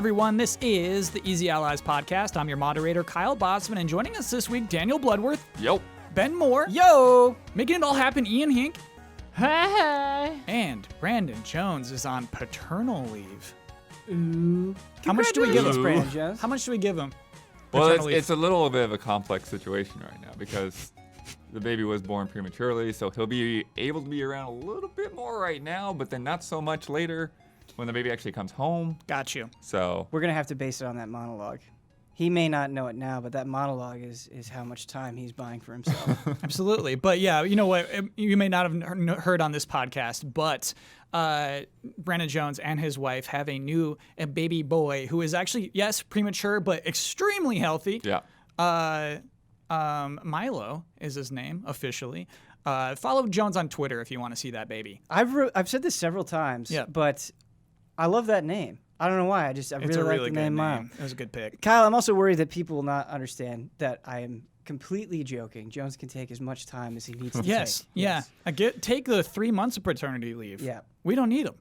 everyone. This is the Easy Allies podcast. I'm your moderator, Kyle Botsman, and joining us this week, Daniel Bloodworth. Yo. Ben Moore. Yo. Making it all happen, Ian Hink. Hey. And Brandon Jones is on paternal leave. Ooh. How much do we give him? Brandon Jones. How much do we give him? Well, it's a little bit of a complex situation right now because the baby was born prematurely, so he'll be able to be around a little bit more right now, but then not so much later when the baby actually comes home. Got you. So we're going to have to base it on that monologue. He may not know it now, but that monologue is how much time he's buying for himself. Absolutely. But yeah, you know what? You may not have heard on this podcast, but Brandon Jones and his wife have a baby boy who is actually, yes, premature, but extremely healthy. Yeah. Milo is his name officially. Follow Jones on Twitter if you want to see that baby. I've said this several times, but I love that name. I don't know why. I really like the name Milo. It was a good pick. Kyle, I'm also worried that people will not understand that I am completely joking. Jones can take as much time as he needs to Yes. take. Yeah. Take the 3 months of paternity leave. Yeah. We don't need him.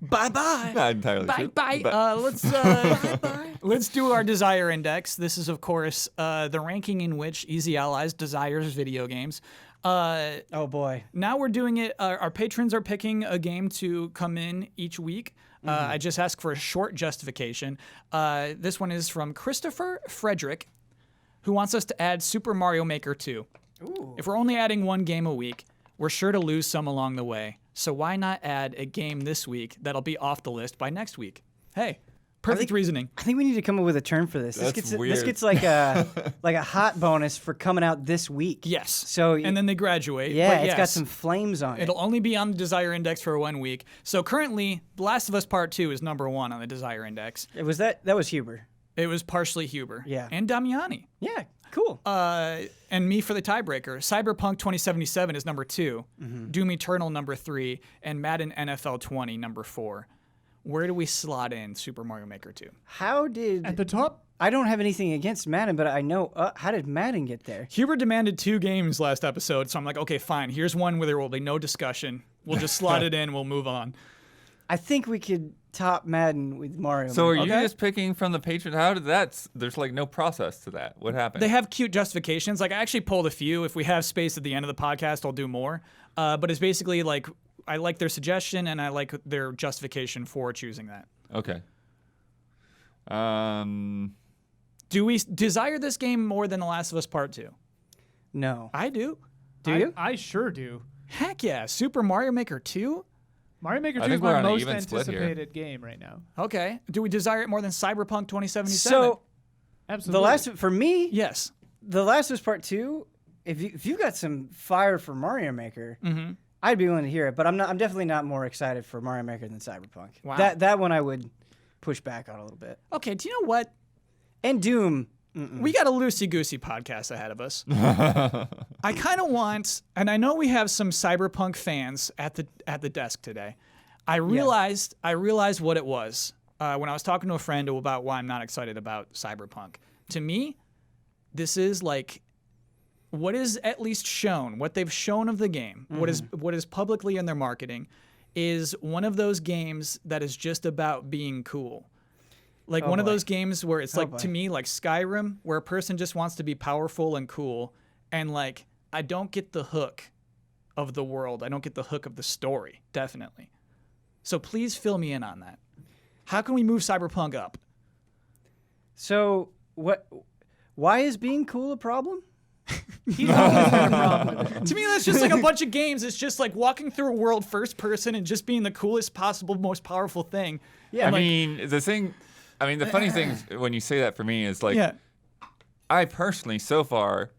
Bye-bye. Not entirely true. Bye-bye. Let's do our desire index. This is, of course, the ranking in which Easy Allies desires video games. Oh, boy. Now we're doing it. Our patrons are picking a game to come in each week. I just ask for a short justification. This one is from Christopher Frederick, who wants us to add Super Mario Maker 2. Ooh. If we're only adding one game a week, we're sure to lose some along the way. So why not add a game this week that'll be off the list by next week? Hey, perfect reasoning. I think we need to come up with a term for this. That's weird. This gets like a hot bonus for coming out this week. Yes. So and then they graduate. Yeah, but it's got some flames on it. It'll only be on the Desire Index for 1 week. So currently, The Last of Us Part 2 is number 1 on the Desire Index. That was Huber. It was partially Huber. Yeah. And Damiani. Yeah, cool. And me for the tiebreaker. Cyberpunk 2077 is number 2. Doom Eternal number 3. And Madden NFL 20 number 4. Where do we slot in Super Mario Maker 2? At the top? I don't have anything against Madden, but I know how did Madden get there? Huber demanded 2 games last episode, so I'm like, okay, fine. Here's one where there will be no discussion. We'll just slot it in. We'll move on. I think we could top Madden with Mario. So are Maker. you just picking from the patron? How did that? There's like no process to that. What happened? They have cute justifications. Like I actually pulled a few. If we have space at the end of the podcast, I'll do more. But it's basically like I like their suggestion and I like their justification for choosing that. Okay. Do we desire this game more than The Last of Us Part 2? No. I do. Do you? I sure do. Heck yeah. Super Mario Maker 2? Mario Maker I 2 is think we're my on an most even split here. anticipated game right now. Okay. Do we desire it more than Cyberpunk 2077? So Absolutely. for me, Yes. The Last of Us Part 2, if you got some fire for Mario Maker, I'd be willing to hear it, but I'm definitely not more excited for Mario Maker than Cyberpunk. Wow. That one I would push back on a little bit. Okay, do you know what? And Doom. We got a loosey-goosey podcast ahead of us. I kind of want, and I know we have some Cyberpunk fans at the desk today. I realized what it was when I was talking to a friend about why I'm not excited about Cyberpunk. To me, this is like what is at least shown, what they've shown of the game, what is publicly in their marketing, is one of those games that is just about being cool. Like one of those games where it's to me, like Skyrim, where a person just wants to be powerful and cool. And like, I don't get the hook of the world. I don't get the hook of the story, definitely. So please fill me in on that. How can we move Cyberpunk up? So why is being cool a problem? He's always been a problem with it. To me, that's just like a bunch of games. It's just like walking through a world first person and just being the coolest possible, most powerful thing. Yeah, the funny thing is, when you say that for me is like, I personally so far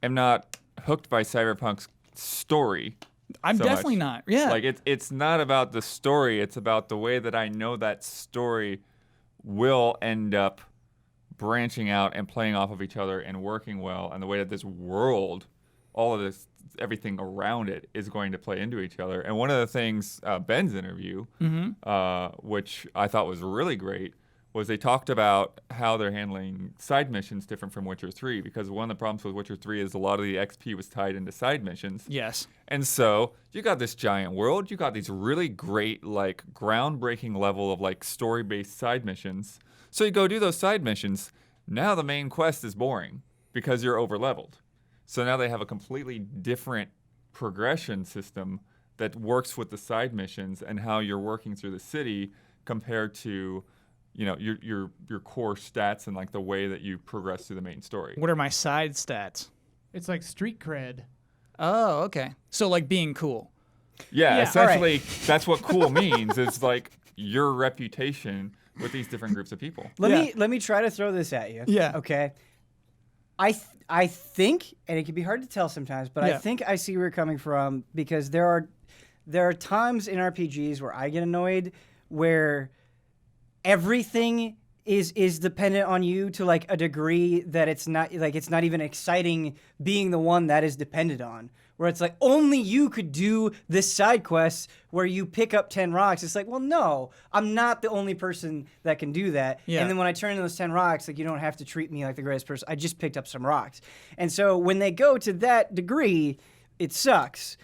am not hooked by Cyberpunk's story. I'm so definitely much. not. Yeah. Like it's not about the story. It's about the way that I know that story will end up branching out and playing off of each other and working well, and the way that this world, all of this, everything around it is going to play into each other. And one of the things Ben's interview, which I thought was really great, was they talked about how they're handling side missions different from Witcher 3, because one of the problems with Witcher 3 is a lot of the XP was tied into side missions. Yes. And so you got this giant world, you got these really great, like, groundbreaking level of, like, story-based side missions. So you go do those side missions. Now the main quest is boring because you're over-leveled. So now they have a completely different progression system that works with the side missions and how you're working through the city compared to, you know, your core stats and like the way that you progress through the main story. What are my side stats? It's like street cred. Oh, okay. So like being cool. Yeah, Yeah, essentially that's what cool means. It's like your reputation with these different groups of people. Let me try to throw this at you. Yeah. Okay. I think, and it can be hard to tell sometimes, but I think I see where you're coming from, because there are times in RPGs where I get annoyed where everything is dependent on you to like a degree that it's not even exciting being the one that is dependent on. Where it's like only you could do this side quest where you pick up 10 rocks. It's like, well, no, I'm not the only person that can do that. Yeah. And then when I turn in those 10 rocks, like you don't have to treat me like the greatest person. I just picked up some rocks. And so when they go to that degree, it sucks.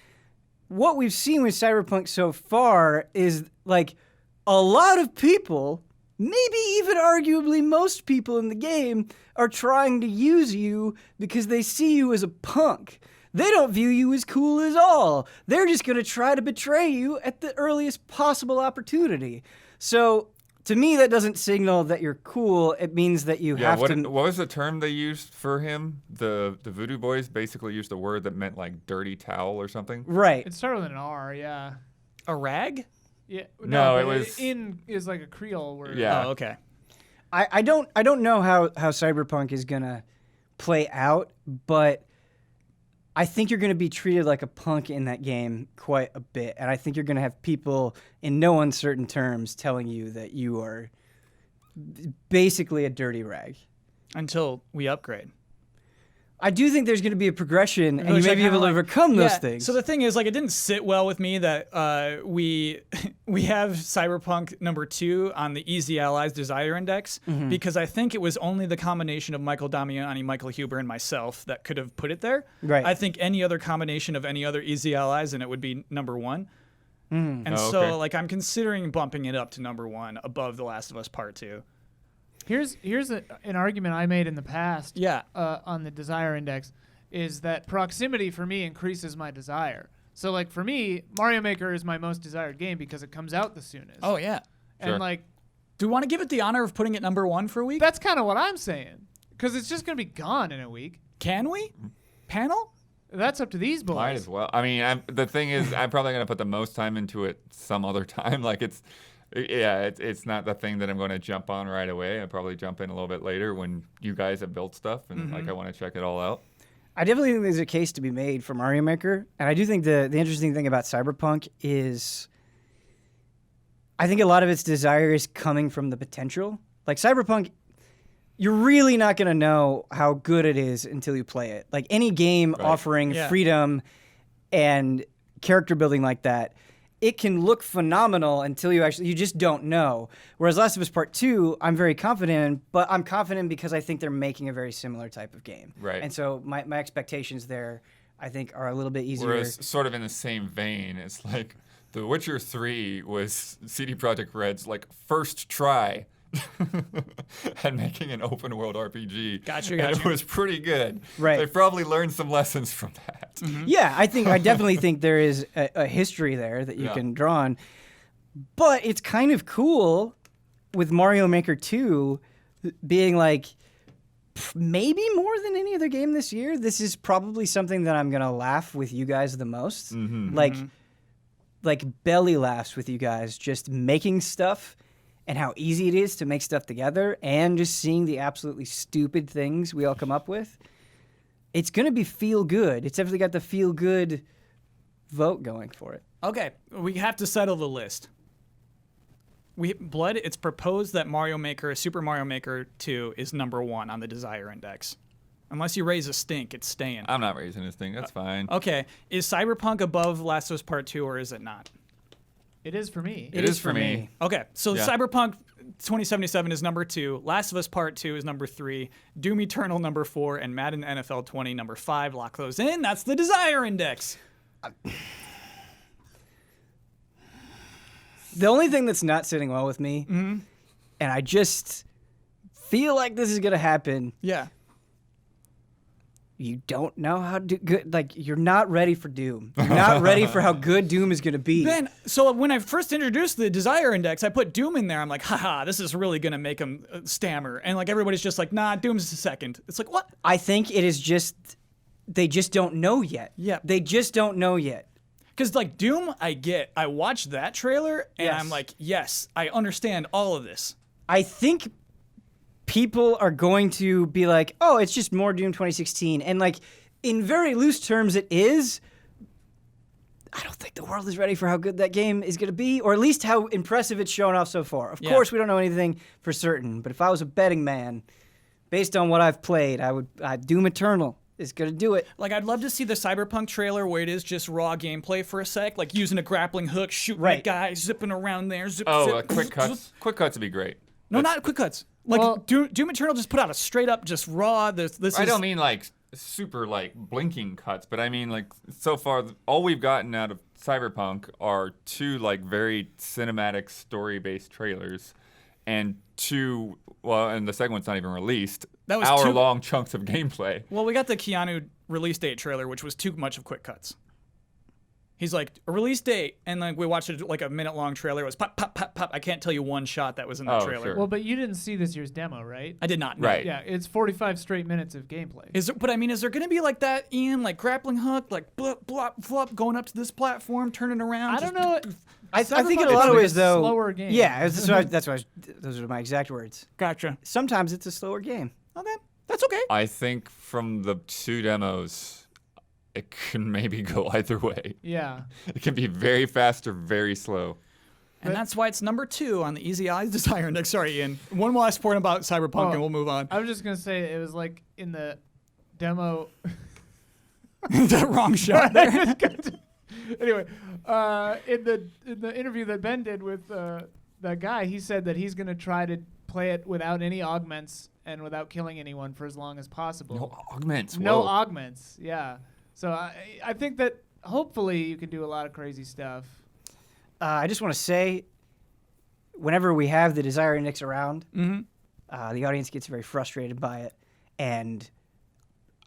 What we've seen with Cyberpunk so far is like a lot of people, maybe even arguably most people in the game, are trying to use you because they see you as a punk. They don't view you as cool at all. They're just going to try to betray you at the earliest possible opportunity. So to me, that doesn't signal that you're cool. It means that you have to... What was the term they used for him? The Voodoo Boys basically used a word that meant like dirty towel or something. Right. It started with an R, yeah. A rag? Yeah. No, but it was... in is like a Creole word. Yeah. Oh, okay. I don't know how Cyberpunk is going to play out, but I think you're going to be treated like a punk in that game quite a bit. And I think you're going to have people in no uncertain terms telling you that you are basically a dirty rag. Until we upgrade. I do think there's going to be a progression, and you Which may I be kinda able to like. overcome those Yeah, things. So the thing is, like, it didn't sit well with me that we have Cyberpunk number 2 on the Easy Allies Desire Index, because I think it was only the combination of Michael Damiani, Michael Huber, and myself that could have put it there. Right. I think any other combination of any other Easy Allies, and it would be number 1. And Oh, so, okay. like, I'm considering bumping it up to number 1 above The Last of Us Part 2. Here's an argument I made in the past. Yeah. On the desire index, is that proximity for me increases my desire. So like for me, Mario Maker is my most desired game because it comes out the soonest. Oh, yeah. And Sure. like Do we want to give it the honor of putting it number 1 for a week? that's kind of what I'm saying, because it's just gonna be gone in a week. Can we? Panel? That's up to these boys. Might as well. I mean, the thing is, I'm probably going to put the most time into it some other time. Like it's not the thing that I'm going to jump on right away. I'll probably jump in a little bit later when you guys have built stuff and like I want to check it all out. I definitely think there's a case to be made for Mario Maker. And I do think the interesting thing about Cyberpunk is I think a lot of its desire is coming from the potential. Like Cyberpunk, you're really not going to know how good it is until you play it. Like any game offering freedom and character building like that, it can look phenomenal until you just don't know. Whereas Last of Us Part 2, I'm very confident in, but I'm confident because I think they're making a very similar type of game. Right. And so my expectations there, I think, are a little bit easier. Whereas sort of in the same vein, it's like The Witcher 3 was CD Projekt Red's like first try at making an open world RPG. Gotcha. And it was pretty good. Right. They probably learned some lessons from that. Yeah, I definitely think there is a history there that you can draw on. But it's kind of cool with Mario Maker 2 being like, maybe more than any other game this year, this is probably something that I'm going to laugh with you guys the most. Like belly laughs with you guys, just making stuff and how easy it is to make stuff together and just seeing the absolutely stupid things we all come up with. It's going to be feel good. It's definitely got the feel good vote going for it. Okay, we have to settle the list. It's proposed that Super Mario Maker 2 is number 1 on the Desire Index. Unless you raise a stink, it's staying. I'm not raising this thing. That's fine. Okay, is Cyberpunk above Last of Us Part 2 or is it not? It is for me. It is for me. Okay, so Yeah. Cyberpunk 2077 is number 2, Last of Us Part 2 is number 3, Doom Eternal number 4, and Madden NFL 20 number 5. Lock those in. That's the Desire Index. The only thing that's not sitting well with me, Mm-hmm. and I just feel like this is gonna happen. Yeah. You don't know how to good. Like you're not ready for Doom. You're not ready for how good Doom is gonna be. Ben, so when I first introduced the Desire Index, I put Doom in there. I'm like, haha, this is really going to make him stammer. And like everybody's just like, nah, Doom's the second. It's like, what? I think it is just they just don't know yet. Yeah. They just don't know yet. Because like Doom, I watched that trailer and Yes. I'm like, yes, I understand all of this. I think people are going to be like, oh, it's just more Doom 2016. And like, in very loose terms, it is. I don't think the world is ready for how good that game is going to be, or at least how impressive it's shown off so far. Of course, we don't know anything for certain, but if I was a betting man, based on what I've played, Doom Eternal is going to do it. Like, I'd love to see the Cyberpunk trailer where it is just raw gameplay for a sec, like using a grappling hook, shooting Right. at guys, zipping around there, zip, Oh, zip, quick zip, cuts. zip. Quick cuts would be great. No, not quick cuts. Like, Well- Doom Eternal just put out a straight up, just raw, this I is... don't mean like super like blinking cuts, but I mean like so far all we've gotten out of Cyberpunk are 2 like very cinematic story-based trailers and 2, well, and the second one's not even released, That was 2 hour-long chunks of gameplay. Well, we got the Keanu release date trailer, which was too much of quick cuts. He's like, a release date, and like we watched it like a minute-long trailer. It was pop, pop, pop, pop. I can't tell you one shot that was in the Oh, trailer. sure. Well, but you didn't see this year's demo, right? I did not know. Right. Yeah, it's 45 straight minutes of gameplay. But I mean, is there going to be like that, Ian, like grappling hook, like blop, blop, flop, going up to this platform, turning around? I don't just- know. I think in Cyberpunk a lot of is ways, though. slower game. Yeah, those are my exact words. Gotcha. Sometimes it's a slower game. Okay, that's okay. I think from the 2 demos, it can maybe go either way. Yeah. It can be very fast or very slow. And that's why it's number 2 on the Easy Eyes Desire Index. Sorry, Ian. One last point about Cyberpunk, Oh. and we'll move on. I was just going to say it was like in the demo. The wrong shot there. Anyway, in the interview that Ben did with that guy, he said that he's going to try to play it without any augments and without killing anyone for as long as possible. No augments. No whoa. augments, yeah. So I think that hopefully you can do a lot of crazy stuff. I just want to say, whenever we have the Desire Index around, Mm-hmm. the audience gets very frustrated by it, and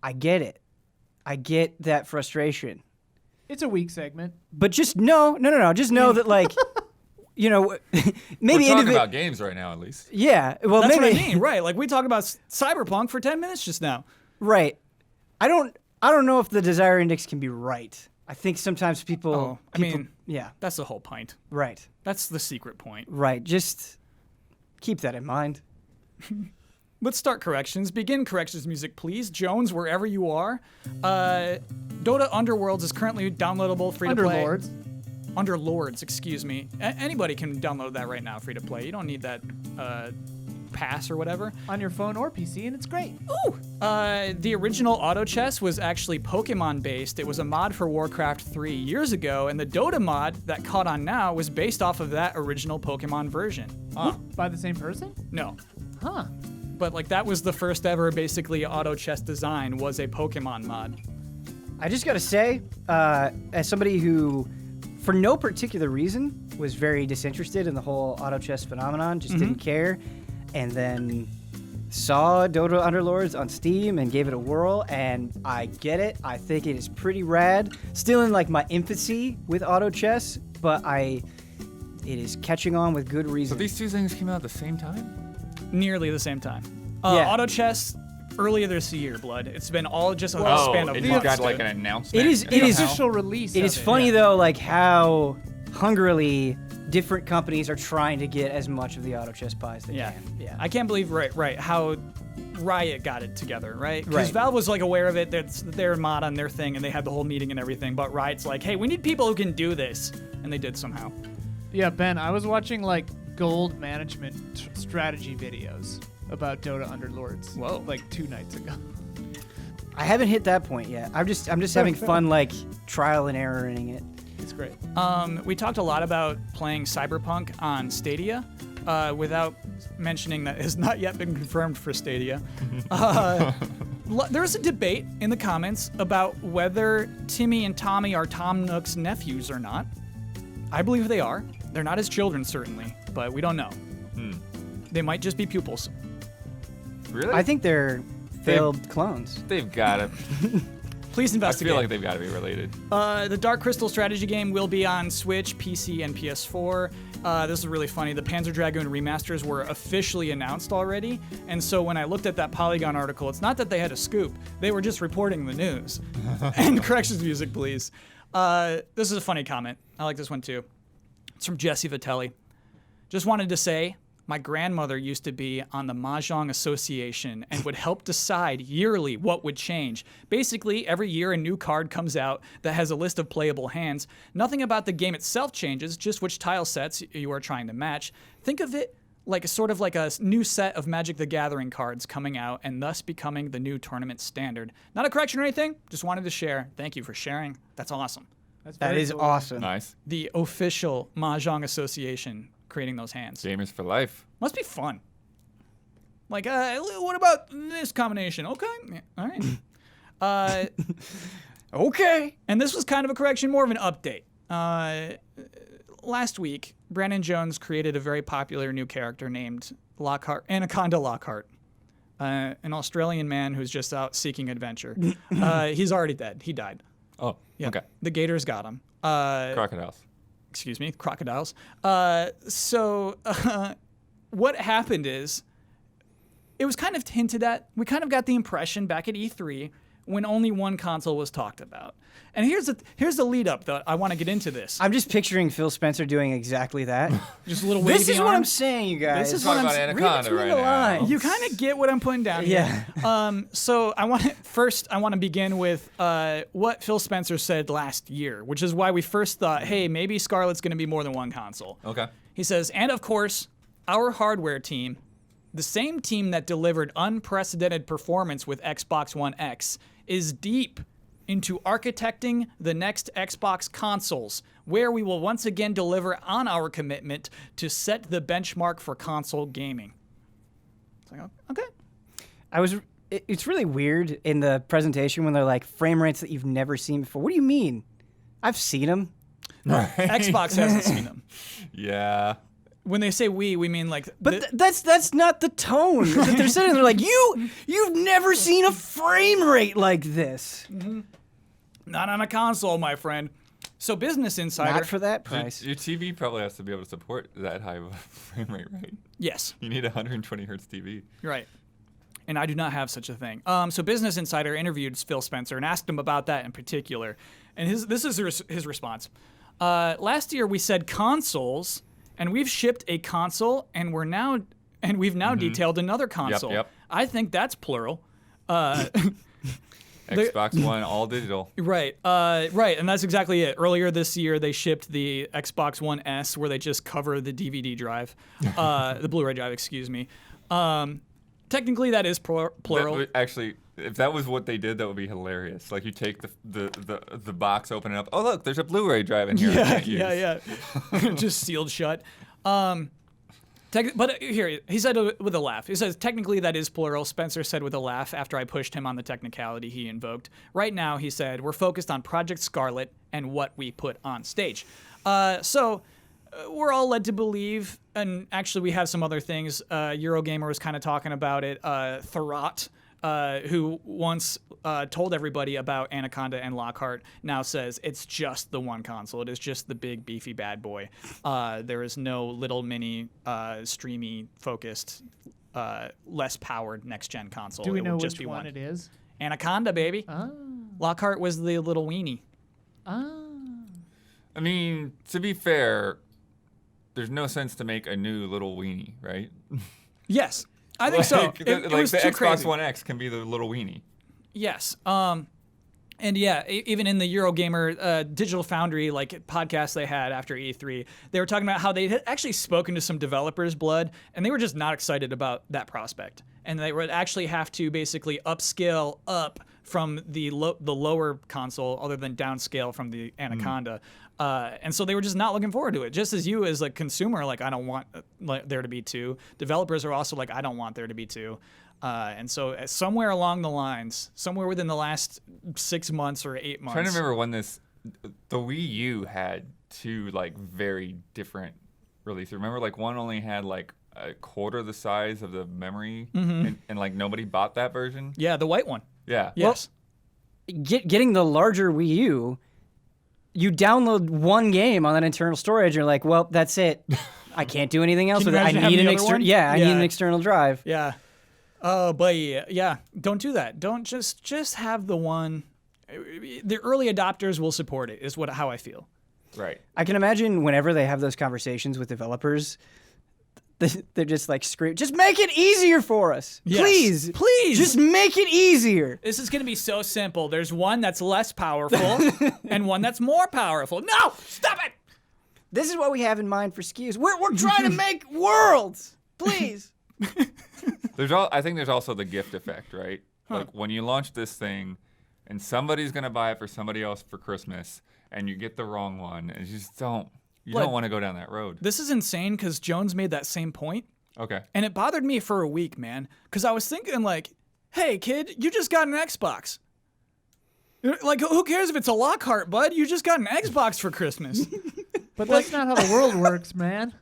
I get it. I get that frustration. It's a weak segment. But just no. Just know that, like, you know, maybe We're talking about games right now, at least. Yeah, well, That's maybe what I mean, right? Like we talked about Cyberpunk for 10 minutes just now. right. I don't know if the Desire Index can be right. I think sometimes people. I mean, yeah, that's the whole point. right, That's the secret point. right. Just keep that in mind. Let's start corrections. Begin corrections music, please. Jones, wherever you are. Dota Underworlds is currently downloadable, free to play. Underlords. Underlords, excuse me. Anybody can download that right now, free to play. You don't need that pass or whatever. On your phone or PC, and it's great. Ooh! The original auto chess was actually Pokemon based. It was a mod for Warcraft 3 years ago, and the Dota mod that caught on now was based off of that original Pokemon version. By the same person? No. Huh. But like that was the first ever basically auto chess design was a Pokemon mod. I just gotta say, as somebody who, for no particular reason, was very disinterested in the whole auto chess phenomenon, just didn't care, and then saw Dota Underlords on Steam and gave it a whirl, and I get it. I think it is pretty rad. Still in like my infancy with auto chess, but it is catching on with good So reason. these 2 things came out at the same time? Nearly the same time. Yeah. Auto chess earlier this year, Blood. It's been all just a Oh, span of and months. you got like dude. an announcement. It is- and it is- somehow- Official release. It of is funny yeah. though, like how hungrily different companies are trying to get as much of the auto chess pie as they Yeah. can. Yeah. I can't believe how Riot got it together, right? Because Right. Valve was like aware of it. That's their mod on their thing, and they had the whole meeting and everything. But Riot's like, hey, we need people who can do this, and they did somehow. Yeah, Ben, I was watching like gold management strategy videos about Dota Underlords. Whoa. Like 2 nights ago. I haven't hit that point yet. I'm just having fun, like trial and erroring it. It's great. We talked a lot about playing Cyberpunk on Stadia, without mentioning that it has not yet been confirmed for Stadia. There's a debate in the comments about whether Timmy and Tommy are Tom Nook's nephews or not. I believe they are. They're not his children, certainly, but we don't know. They might just be pupils. Really? I think they're failed clones. They've got to. Please I investigate. feel like they've got to be related. The Dark Crystal strategy game will be on Switch, PC, and PS4. This is really funny. The Panzer Dragoon remasters were officially announced already, and so when I looked at that Polygon article, it's not that they had a scoop. They were just reporting the news. And corrections music, please. This is a funny comment. I like this one too. It's from Jesse Vitelli. Just wanted to say, my grandmother used to be on the Mahjong Association and would help decide yearly what would change. Basically, every year a new card comes out that has a list of playable hands. Nothing about the game itself changes, just which tile sets you are trying to match. Think of it like a new set of Magic the Gathering cards coming out and thus becoming the new tournament standard. Not a correction or anything, just wanted to share. Thank you for sharing. That's awesome. That is awesome. Nice. The official Mahjong Association creating those hands. Gamers for life. Must be fun. Like, what about this combination? Okay. Yeah, all right. Okay. And this was kind of a correction, more of an update. Last week, Brandon Jones created a very popular new character named Anaconda Lockhart, an Australian man who's just out seeking adventure. He's already dead. He died. Oh, Yeah. okay. The gators got him. Crocodiles. Excuse me, crocodiles. So what happened is, it was kind of hinted at. We kind of got the impression back at E3 when only one console was talked about. And here's the lead up though. I want to get into this. I'm just picturing Phil Spencer doing exactly that. Just a little wavy This is what I'm arms. saying, you guys. This is Talking what about I'm Read Anaconda between right the now. lines. You kind of get what I'm putting down here. Yeah. So I want to begin with what Phil Spencer said last year, which is why we first thought, hey, maybe Scarlett's going to be more than one console. Okay. He says, and of course, our hardware team, the same team that delivered unprecedented performance with Xbox One X, is deep into architecting the next Xbox consoles, where we will once again deliver on our commitment to set the benchmark for console gaming. It's like, okay. It's really weird in the presentation when they're like frame rates that you've never seen before. What do you mean? I've seen them. Xbox hasn't seen them. Yeah. When they say we mean like... But that's not the tone that they're saying. They're like, you've never seen a frame rate like this. Not on a console, my friend. So Business Insider... Not for that price. Your TV probably has to be able to support that high of a frame rate, right? Yes, You need a 120 hertz TV. you're right. And I do not have such a thing. So Business Insider interviewed Phil Spencer and asked him about that in particular. And this is his response. Last year we said consoles, and we've shipped a console, and we've now detailed another console. Yep. I think that's plural. Xbox One, all digital. Right, and that's exactly it. Earlier this year, they shipped the Xbox One S, where they just cover the DVD drive, the Blu-ray drive, excuse me. Technically, that is plural. Actually, if that was what they did, that would be hilarious. Like you take the box, open it up. Oh look, there's a Blu-ray drive in here. Yeah. Just sealed shut. But here, he said with a laugh. He says, technically that is plural. Spencer said with a laugh after I pushed him on the technicality he invoked. Right now, he said, we're focused on Project Scarlett and what we put on stage. So we're all led to believe, and actually we have some other things. Eurogamer was kind of talking about it. Thurrott, who once told everybody about Anaconda and Lockhart, now says it's just the one console. It is just the big, beefy bad boy. There is no little mini, streamy, focused, less powered next-gen console. Do we it know will just which be one it is? Anaconda, baby. Ah. Lockhart was the little weenie. Ah. I mean, to be fair, there's no sense to make a new little weenie, right? Yes. I think so. It was the too Xbox crazy. One X can be the little weenie. Yes. And yeah, even in the Eurogamer Digital Foundry like podcast they had after E3, they were talking about how they had actually spoken to some developers, Blood, and they were just not excited about that prospect. And they would actually have to basically upscale up from the lower console, other than downscale from the Anaconda. And so they were just not looking forward to it. Just as you, as a consumer, like, I don't want there to be 2. Developers are also like, I don't want there to be 2. And so somewhere along the lines, somewhere within the last 6 months or 8 months. I'm trying to remember when the Wii U had 2 like very different releases. Remember, like, one only had like a quarter the size of the memory, and like nobody bought that version. Yeah, the white one. Yeah. Yes. Well, getting the larger Wii U, you download one game on that internal storage. You're like, well, that's it. I can't do anything else Can with you it. I imagine need having an the other one? external. Yeah, I need an external drive. Yeah. Oh, but yeah, don't do that. Don't just have the one. The early adopters will support it. Is how I feel. Right. I can imagine whenever they have those conversations with developers, they're just like, scream, just make it easier for us. Yes. Please. Just make it easier. This is going to be so simple. There's one that's less powerful and one that's more powerful. No, stop it. This is what we have in mind for SKUs. We're trying to make worlds. Please. I think there's also the gift effect, right? Like, when you launch this thing and somebody's going to buy it for somebody else for Christmas and you get the wrong one, and you just don't want to go down that road. This is insane because Jones made that same point. Okay. And it bothered me for a week, man, because I was thinking, like, hey, kid, you just got an Xbox. Like, who cares if it's a Lockhart, bud? You just got an Xbox for Christmas. But that's not how the world works, man.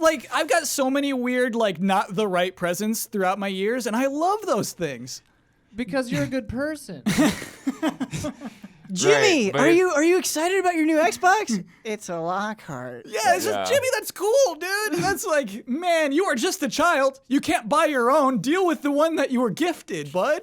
Like, I've got so many weird, like, not the right presents throughout my years, and I love those things. Because you're a good person. Jimmy, Right, but are you excited about your new Xbox? It's a Lockhart. Yeah, it's just, Jimmy, that's cool, dude. That's like, man, you are just a child. You can't buy your own. Deal with the one that you were gifted, bud.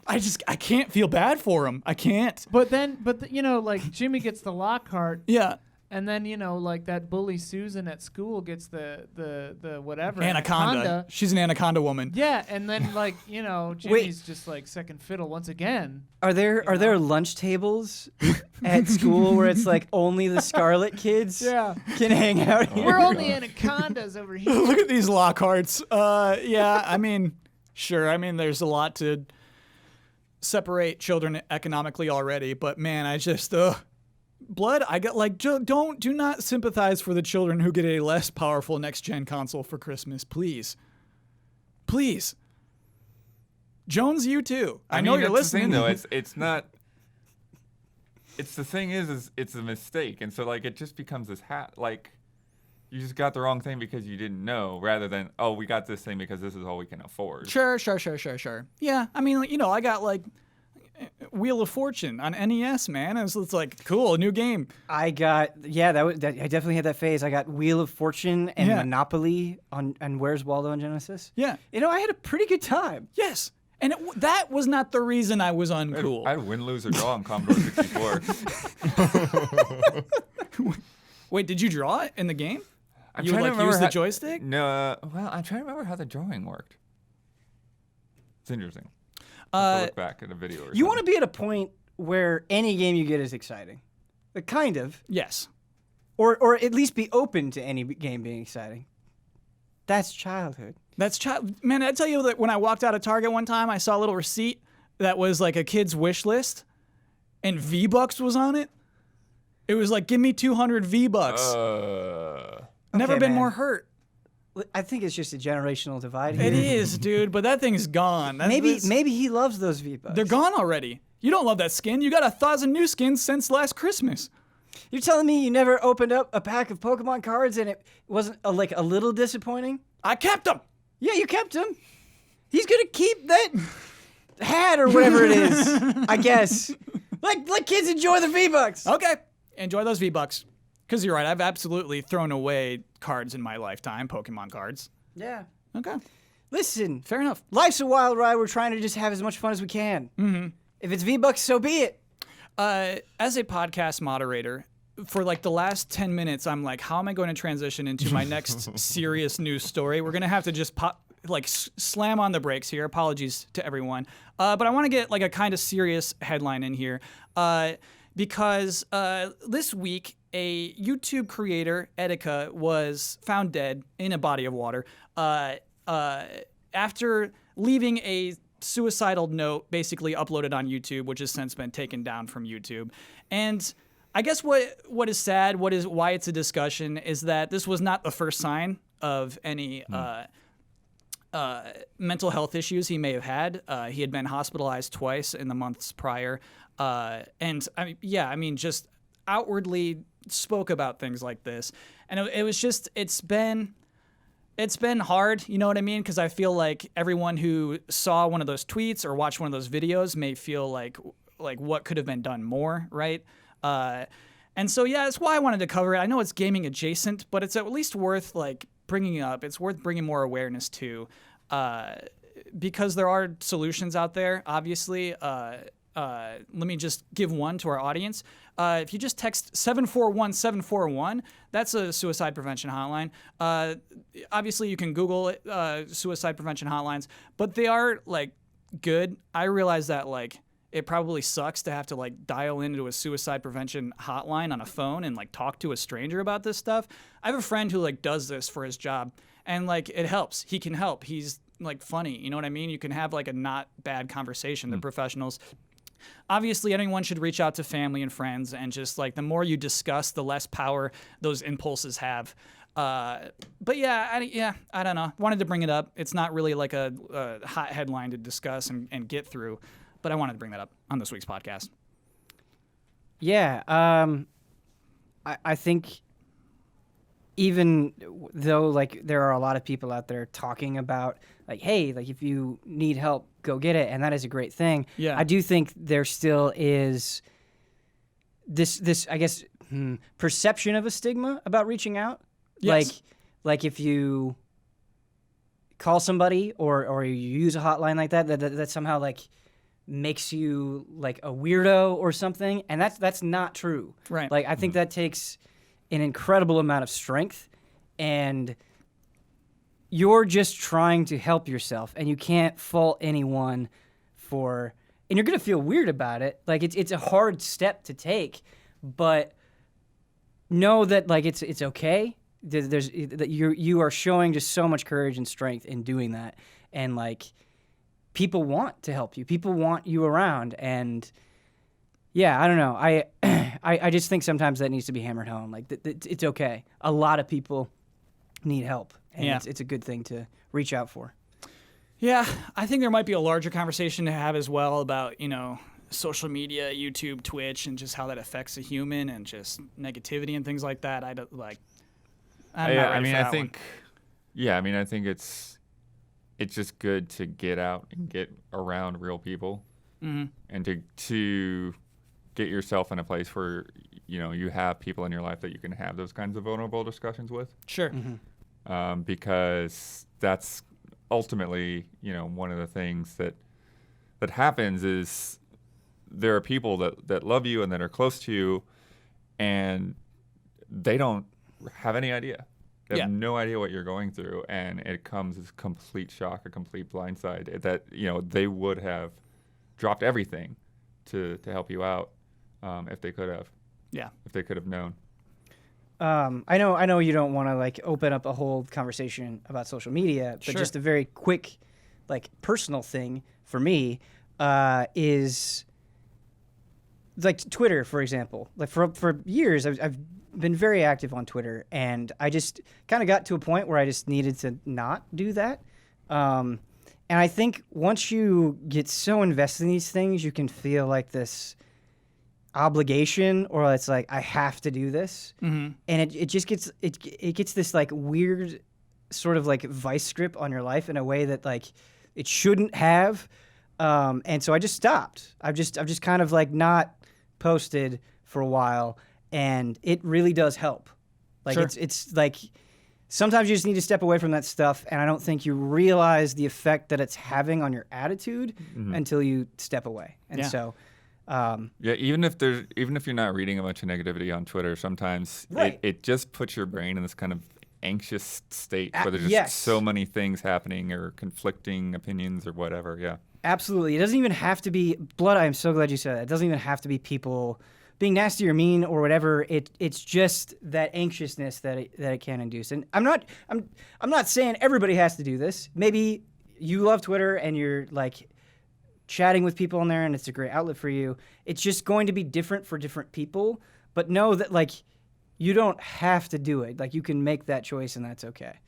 I can't feel bad for him. I can't. But you know, like, Jimmy gets the Lockhart. Yeah. And then, you know, like, that bully Susan at school gets the whatever. Anaconda. She's an Anaconda woman. Yeah, and then, like, you know, Jimmy's just like second fiddle once again. Are there lunch tables at school where it's like only the Scarlett kids can hang out here? We're only Anacondas over here. Look at these Lockharts. Yeah, I mean, sure. I mean, there's a lot to separate children economically already, but man, I just blood. I got like, do not sympathize for the children who get a less powerful next gen console for Christmas, please. Please. Jones, you too. I know you're listening. The thing, though, it's not. It's the thing is it's a mistake, and so like it just becomes this like you just got the wrong thing because you didn't know, rather than we got this thing because this is all we can afford. Sure. Yeah, I mean, you know, I got like Wheel of Fortune on NES, man. It's like cool, new game. I got I definitely had that phase. I got Wheel of Fortune and Monopoly on Where's Waldo on Genesis. Yeah, you know, I had a pretty good time. Yes. And that was not the reason I was uncool. I had win, lose, or draw on Commodore 64. Wait, did you draw it in the game? I'm you trying would to like use remember the joystick? No, well, I'm trying to remember how the drawing worked. It's interesting. I'll look back at a video or something. You want to be at a point where any game you get is exciting. Kind of. Yes. Or at least be open to any game being exciting. That's childhood. Man, I tell you that when I walked out of Target one time, I saw a little receipt that was like a kid's wish list, and V-Bucks was on it. It was like, give me 200 V-Bucks. Never been more hurt. I think it's just a generational divide here. It is, dude, but that thing's gone. Maybe he loves those V-Bucks. They're gone already. You don't love that skin. You got 1,000 new skins since last Christmas. You're telling me you never opened up a pack of Pokemon cards and it wasn't like a little disappointing? I kept them. Yeah, you kept them. He's gonna keep that hat or whatever it is, I guess. Let kids enjoy the V-Bucks. Okay, enjoy those V-Bucks. Because you're right, I've absolutely thrown away cards in my lifetime, Pokemon cards. Yeah. Okay. Listen. Fair enough. Life's a wild ride. We're trying to just have as much fun as we can. Mm-hmm. If it's V-Bucks, so be it. As a podcast moderator, for like the last 10 minutes, I'm like, how am I going to transition into my next serious news story? We're going to have to just slam on the brakes here. Apologies to everyone. But I want to get like a kind of serious headline in here. Because this week, a YouTube creator, Etika, was found dead in a body of water after leaving a suicidal note basically uploaded on YouTube, which has since been taken down from YouTube. And I guess what is sad, why it's a discussion, is that this was not the first sign of any mental health issues he may have had. He had been hospitalized twice in the months prior, and just outwardly spoke about things like this. And it's been hard, you know what I mean? Because I feel like everyone who saw one of those tweets or watched one of those videos may feel like what could have been done more, right? And so, yeah, that's why I wanted to cover it. I know it's gaming adjacent, but it's at least worth bringing up. It's worth bringing more awareness to, because there are solutions out there, obviously. Let me just give one to our audience. If you just text 741-741, that's a suicide prevention hotline. Obviously, you can Google it, suicide prevention hotlines, but they are good. I realize that it probably sucks to have to dial into a suicide prevention hotline on a phone and talk to a stranger about this stuff. I have a friend who does this for his job, and it helps. He can help. He's funny. You know what I mean? You can have a not bad conversation. They're professionals. Obviously, anyone should reach out to family and friends, and just the more you discuss, the less power those impulses have. But yeah, I don't know. Wanted to bring it up. It's not really a hot headline to discuss and get through, but I wanted to bring that up on this week's podcast. Yeah, I think even though there are a lot of people out there talking about hey, if you need help, go get it, and that is a great thing. Yeah. I do think there still is this I guess perception of a stigma about reaching out. Yes. If you call somebody or you use a hotline like that somehow makes you a weirdo or something, and that's not true. Right. I think that takes an incredible amount of strength, and you're just trying to help yourself, and you can't fault anyone and you're gonna feel weird about it. It's a hard step to take, but know that it's okay. That you are showing just so much courage and strength in doing that, and people want to help you. People want you around, and yeah, I don't know. I just think sometimes that needs to be hammered home. It's okay. A lot of people need help, and yeah. it's a good thing to reach out for. Yeah, I think there might be a larger conversation to have as well about, social media, YouTube, Twitch, and just how that affects a human, and just negativity and things like that. I think it's just good to get out and get around real people, and to get yourself in a place where you have people in your life that you can have those kinds of vulnerable discussions with. Sure. Because that's ultimately one of the things that happens is there are people that love you and that are close to you, and they don't have any idea. They have no idea what you're going through, and it comes as a complete shock, a complete blindside that they would have dropped everything to help you out if they could have. Yeah. If they could have known. I know you don't want to open up a whole conversation about social media, but Sure. just a very quick personal thing for me is Twitter, for example. For years I've been very active on Twitter, and I just kind of got to a point where I just needed to not do that. And I think once you get so invested in these things, you can feel this obligation, or it's I have to do this, and it just gets it gets this weird sort of vice grip on your life in a way that it shouldn't have, and so I just stopped. I've just kind of not posted for a while, and it really does help. Sure. It's sometimes you just need to step away from that stuff, and I don't think you realize the effect that it's having on your attitude until you step away. And so even if you're not reading a bunch of negativity on Twitter, sometimes it just puts your brain in this kind of anxious state where there's just so many things happening or conflicting opinions or whatever. Yeah, absolutely. It doesn't even have to be blood. I'm so glad you said that. It doesn't even have to be people being nasty or mean or whatever. It's just that anxiousness that it can induce. And I'm not saying everybody has to do this. Maybe you love Twitter and you're chatting with people on there, and it's a great outlet for you. It's just going to be different for different people, but know that like you don't have to do it. Like you can make that choice, and that's okay.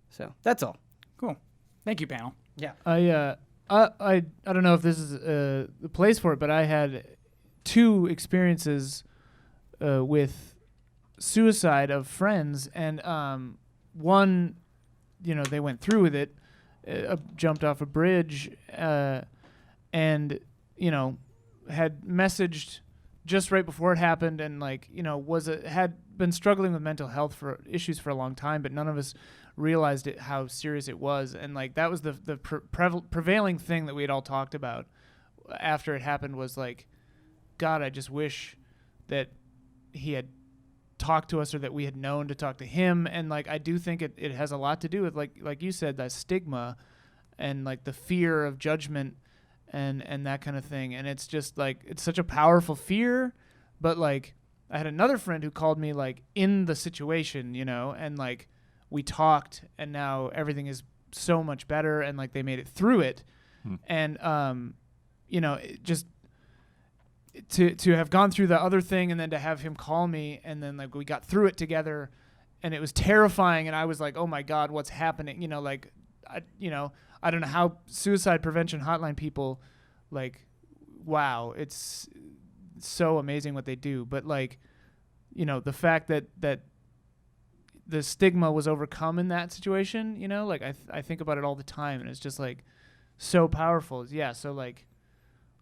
So that's all. Cool. Thank you, panel. Yeah. I don't know if this is the place for it, but I had 2 experiences with suicide of friends, and one, they went through with it, jumped off a bridge, and had messaged just right before it happened, and had been struggling with mental health issues for a long time, but none of us realized how serious it was, and like that was the prevailing thing that we had all talked about after it happened was like, God, I just wish that he had talked to us, or that we had known to talk to him. And like I do think it has a lot to do with like you said, that stigma and like the fear of judgment and that kind of thing. And it's just like it's such a powerful fear. But like I had another friend who called me like in the situation, and like we talked, and now everything is so much better, and like they made it through it. And it just to have gone through the other thing, and then to have him call me, and then like we got through it together, and it was terrifying, and I was like, oh my God, what's happening? I don't know how suicide prevention hotline people, like, wow, it's so amazing what they do. But like, the fact that the stigma was overcome in that situation, like I think about it all the time, and it's just like so powerful. Yeah. So like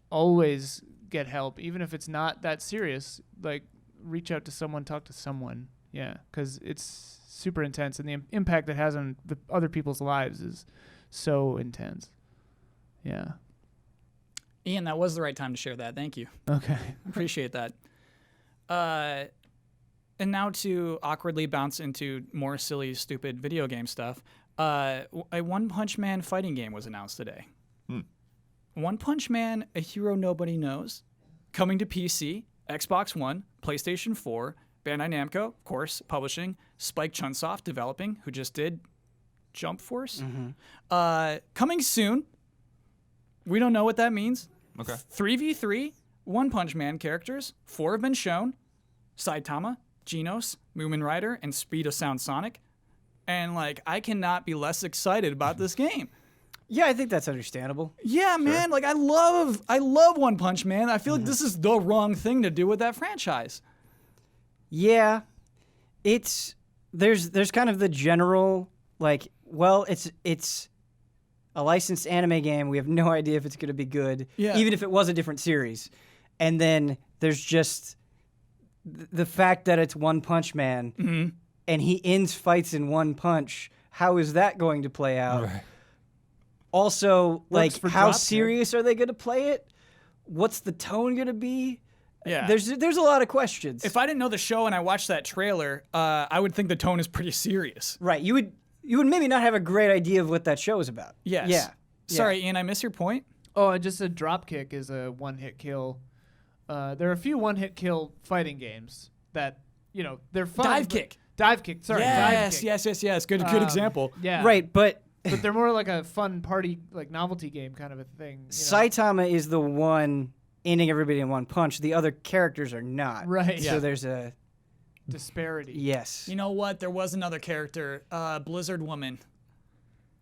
always get help, even if it's not that serious, like reach out to someone, talk to someone. Yeah. 'Cause it's super intense, and the impact it has on the other people's lives is so intense. Yeah. Ian, that was the right time to share that. Thank you. Okay. Appreciate that. And now to awkwardly bounce into more silly, stupid video game stuff. A One Punch Man fighting game was announced today. One Punch Man, a hero nobody knows, coming to PC, Xbox One, PlayStation 4, Bandai Namco, of course, publishing, Spike Chunsoft developing, who just did Jump Force. Coming soon. We don't know what that means. Okay. 3v3 One Punch Man characters. 4 have been shown. Saitama, Genos, Moomin Rider, and Speed of Sound Sonic. And like, I cannot be less excited about this game. Yeah, I think that's understandable. Yeah, man. Like I love One Punch Man. I feel like this is the wrong thing to do with that franchise. Yeah. There's kind of the general like, well, it's a licensed anime game. We have no idea if it's going to be good, even if it was a different series. And then there's just the fact that it's One Punch Man and he ends fights in one punch. How is that going to play out? Right. Also, like, for how drop serious are they going to play it? What's the tone going to be? Yeah. There's a lot of questions. If I didn't know the show and I watched that trailer, I would think the tone is pretty serious. Right. You would maybe not have a great idea of what that show is about. Yes. Yeah. Sorry, Ian, I missed your point. Oh, and just a dropkick is a one-hit kill. There are a few one-hit kill fighting games that, they're fun. Dive kick. Dive kick, sorry. Dive kick. Yes. Good example. Yeah. Right, but But they're more like a fun party, like novelty game kind of a thing. Saitama is the one ending everybody in one punch. The other characters are not. Right. So there's a disparity. yes. You know what? There was another character, Blizzard Woman,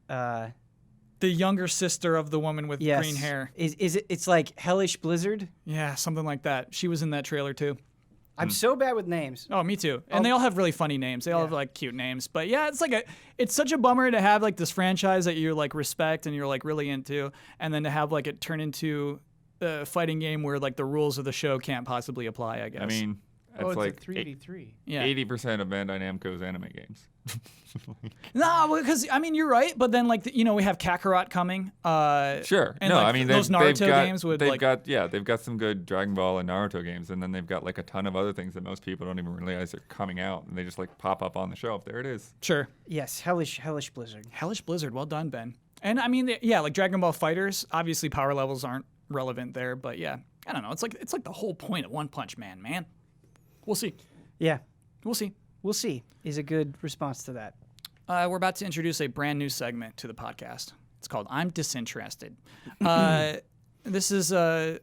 The the younger sister of the woman with green hair. Is it? It's like Hellish Blizzard. Yeah, something like that. She was in that trailer too. I'm so bad with names. Oh, me too. And they all have really funny names. They all have like cute names. But yeah, it's such a bummer to have like this franchise that you like respect and you're like really into, and then to have like it turn into a fighting game where like the rules of the show can't possibly apply, I guess. I mean, It's like a 3v3. yeah. 80% of Bandai Namco's anime games. No, because I mean you're right, but then like we have Kakarot coming. Sure. And, no, like, I mean those Naruto games would they've like they've got some good Dragon Ball and Naruto games, and then they've got like a ton of other things that most people don't even realize are coming out, and they just like pop up on the shelf. There it is. sure. Yes, Hellish Blizzard. Hellish Blizzard, well done, Ben. And I mean, yeah, like Dragon Ball Fighters, obviously power levels aren't relevant there, but yeah, I don't know. It's like the whole point of One Punch Man, man. We'll see. Yeah, We'll see. we'll see. Is a good response to that. We're about to introduce a brand new segment to the podcast. It's called I'm Disinterested. This is a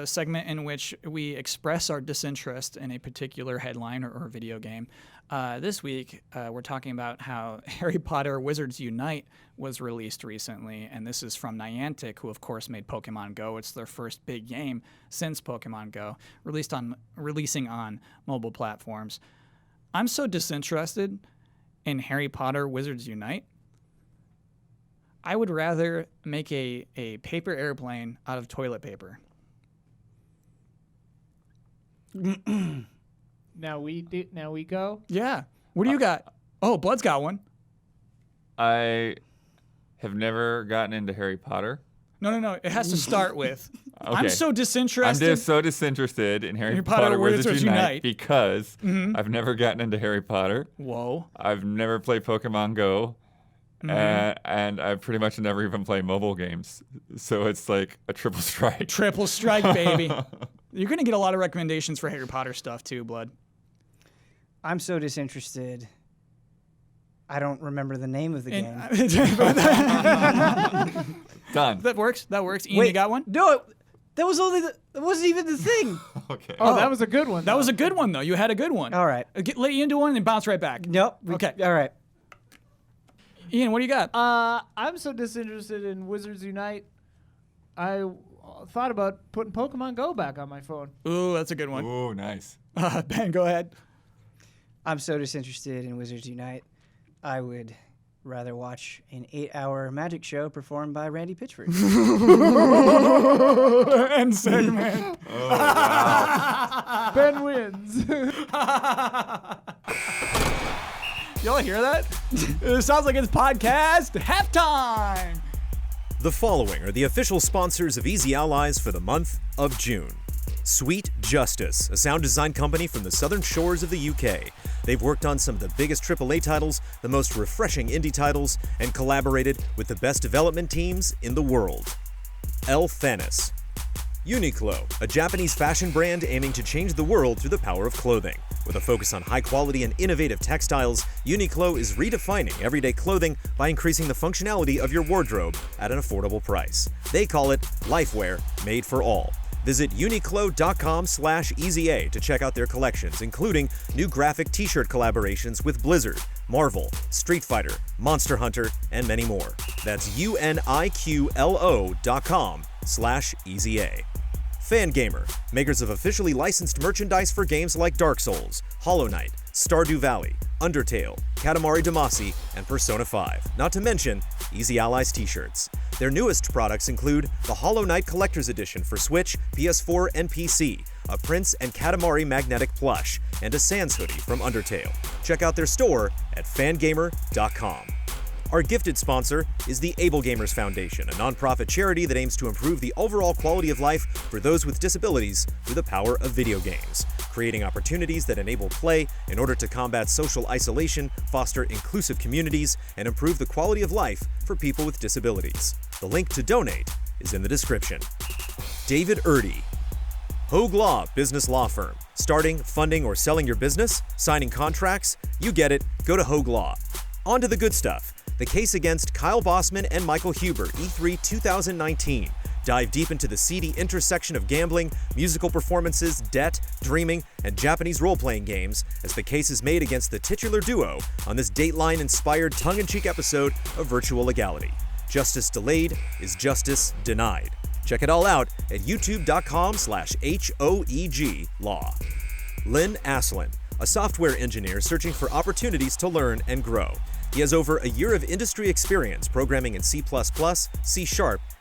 segment in which we express our disinterest in a particular headline or video game. This week, we're talking about how Harry Potter Wizards Unite was released recently, and this is from Niantic, who of course made Pokemon Go. It's their first big game since Pokemon Go, releasing on mobile platforms. I'm so disinterested in Harry Potter Wizards Unite. I would rather make a paper airplane out of toilet paper. Now we go. Yeah. What do you got? Oh, Blood's got one. I have never gotten into Harry Potter. No. It has to start with. Okay. I'm so disinterested. I'm just so disinterested in Harry Potter Wizards Unite because I've never gotten into Harry Potter. Whoa. I've never played Pokemon Go. And I pretty much never even play mobile games. So it's like a triple strike. Triple strike, baby. You're going to get a lot of recommendations for Harry Potter stuff too, Blood. I'm so disinterested. I don't remember the name of the game. Done. That works. Ian, you got one? No, that wasn't even the thing. Okay. Oh, that was a good one. That was a good one, though. You had a good one. All right. Let Ian do one and bounce right back. Nope. Okay. All right. Ian, what do you got? I'm so disinterested in Wizards Unite. I thought about putting Pokemon Go back on my phone. Ooh, that's a good one. Ooh, nice. Ben, go ahead. I'm so disinterested in Wizards Unite. I would rather watch an 8-hour magic show performed by Randy Pitchford. End segment. Oh, wow. Ben wins. Y'all hear that? It sounds like it's podcast halftime. The following are the official sponsors of Easy Allies for the month of June. Sweet Justice, a sound design company from the southern shores of the UK. They've worked on some of the biggest AAA titles, the most refreshing indie titles, and collaborated with the best development teams in the world. El Thanis. Uniqlo, a Japanese fashion brand aiming to change the world through the power of clothing. With a focus on high quality and innovative textiles, Uniqlo is redefining everyday clothing by increasing the functionality of your wardrobe at an affordable price. They call it Lifewear Made for All. Visit uniqlo.com/EZA to check out their collections, including new graphic t-shirt collaborations with Blizzard, Marvel, Street Fighter, Monster Hunter, and many more. That's uniqlo.com/EZA. Fangamer, makers of officially licensed merchandise for games like Dark Souls, Hollow Knight, Stardew Valley, Undertale, Katamari Damacy, and Persona 5, not to mention Easy Allies t-shirts. Their newest products include the Hollow Knight Collector's Edition for Switch, PS4, and PC, a Prince and Katamari magnetic plush, and a Sans hoodie from Undertale. Check out their store at fangamer.com. Our gifted sponsor is the Able Gamers Foundation, a nonprofit charity that aims to improve the overall quality of life for those with disabilities through the power of video games, creating opportunities that enable play in order to combat social isolation, foster inclusive communities, and improve the quality of life for people with disabilities. The link to donate is in the description. David Erdy. Hoag Law Business Law Firm. Starting, funding, or selling your business? Signing contracts? You get it. Go to Hoag Law. On to the good stuff. The case against Kyle Bossman and Michael Huber, E3 2019. Dive deep into the seedy intersection of gambling, musical performances, debt, dreaming, and Japanese role-playing games as the case is made against the titular duo on this Dateline-inspired tongue-in-cheek episode of Virtual Legality. Justice delayed is justice denied. Check it all out at youtube.com/HOEG Law. Lynn Aslin, a software engineer searching for opportunities to learn and grow. He has over a year of industry experience programming in C++, C#,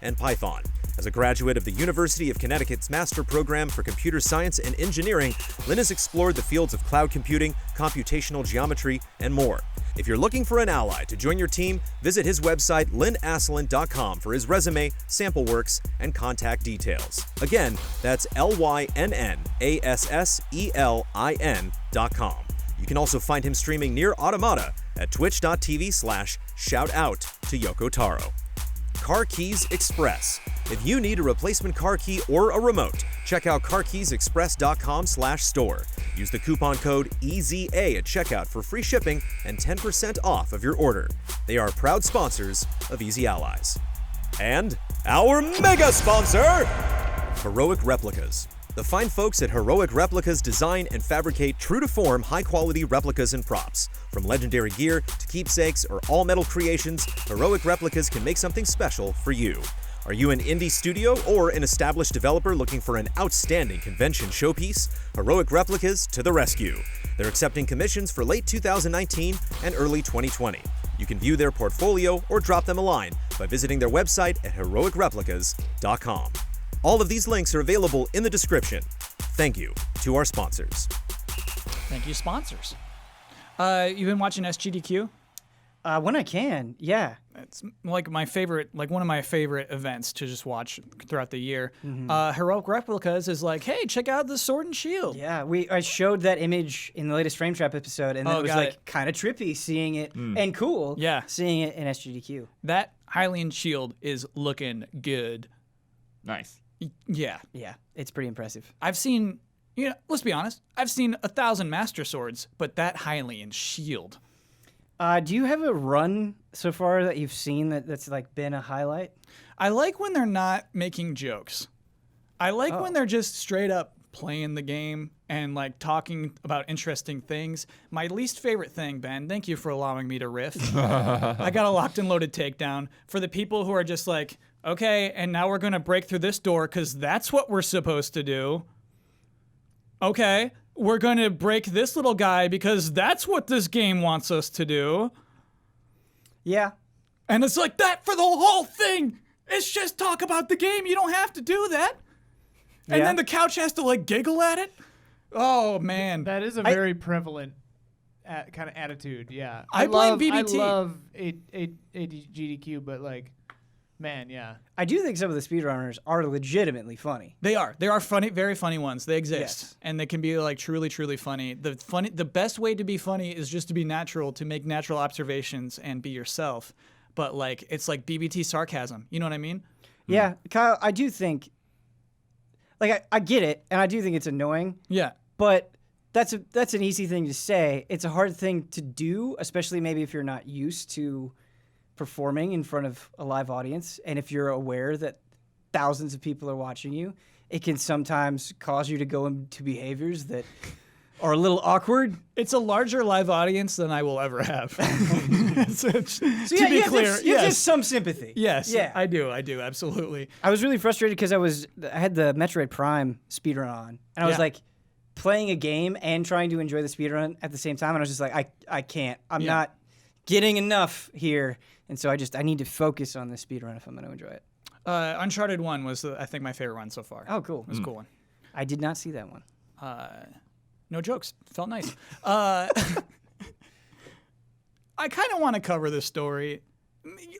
and Python. As a graduate of the University of Connecticut's Master Program for Computer Science and Engineering, Lynn has explored the fields of cloud computing, computational geometry, and more. If you're looking for an ally to join your team, visit his website lynnaslin.com for his resume, sample works, and contact details. Again, that's LYNNASSELIN.com. You can also find him streaming Near Automata at twitch.tv/shoutout to Yoko Taro. Car Keys Express. If you need a replacement car key or a remote, check out carkeysexpress.com/store. Use the coupon code EZA at checkout for free shipping and 10% off of your order. They are proud sponsors of Easy Allies. And our mega sponsor, Heroic Replicas. The fine folks at Heroic Replicas design and fabricate true-to-form, high-quality replicas and props. From legendary gear to keepsakes or all-metal creations, Heroic Replicas can make something special for you. Are you an indie studio or an established developer looking for an outstanding convention showpiece? Heroic Replicas to the rescue. They're accepting commissions for late 2019 and early 2020. You can view their portfolio or drop them a line by visiting their website at heroicreplicas.com. All of these links are available in the description. Thank you to our sponsors. Thank you, sponsors. You've been watching SGDQ? When I can, yeah. It's like my favorite, like one of my favorite events to just watch throughout the year. Heroic Replicas is like, hey, check out the Sword and Shield. Yeah, I showed that image in the latest Frame Trap episode, and it was like kind of trippy seeing it, and cool seeing it in SGDQ. That Hylian shield is looking good. Nice. Yeah. Yeah, it's pretty impressive. I've seen, let's be honest, I've seen 1,000 Master Swords, but that Hylian shield. Do you have a run so far that you've seen that's like been a highlight? I like when they're not making jokes. I like when they're just straight up playing the game and like talking about interesting things. My least favorite thing, Ben, thank you for allowing me to riff. I got a locked and loaded takedown for the people who are just like, okay, and now we're going to break through this door because that's what we're supposed to do. Okay, we're going to break this little guy because that's what this game wants us to do. Yeah. And it's like that for the whole thing. It's just talk about the game. You don't have to do that. And then the couch has to like giggle at it. Oh, man. That is a very prevalent kind of attitude, yeah. I blame BBT. I love GDQ, but like, man, yeah. I do think some of the speedrunners are legitimately funny. They are. They are funny, very funny ones. They exist. Yes. And they can be like truly, truly funny. The best way to be funny is just to be natural, to make natural observations and be yourself. But like, it's like BBT sarcasm. You know what I mean? Yeah, Kyle, I do think, like, I get it, and I do think it's annoying. Yeah. But that's an easy thing to say. It's a hard thing to do, especially maybe if you're not used to performing in front of a live audience, and if you're aware that thousands of people are watching you, it can sometimes cause you to go into behaviors that are a little awkward. It's a larger live audience than I will ever have. To be clear, you have some sympathy. Yes, yeah, I do, absolutely. I was really frustrated because I had the Metroid Prime speedrun on, and I was like playing a game and trying to enjoy the speedrun at the same time, and I was just like, I can't. I'm not getting enough here. And so I need to focus on the speedrun if I'm going to enjoy it. Uncharted 1 was, I think, my favorite one so far. Oh, cool. It was a cool one. I did not see that one. No jokes. Felt nice. I kind of want to cover this story.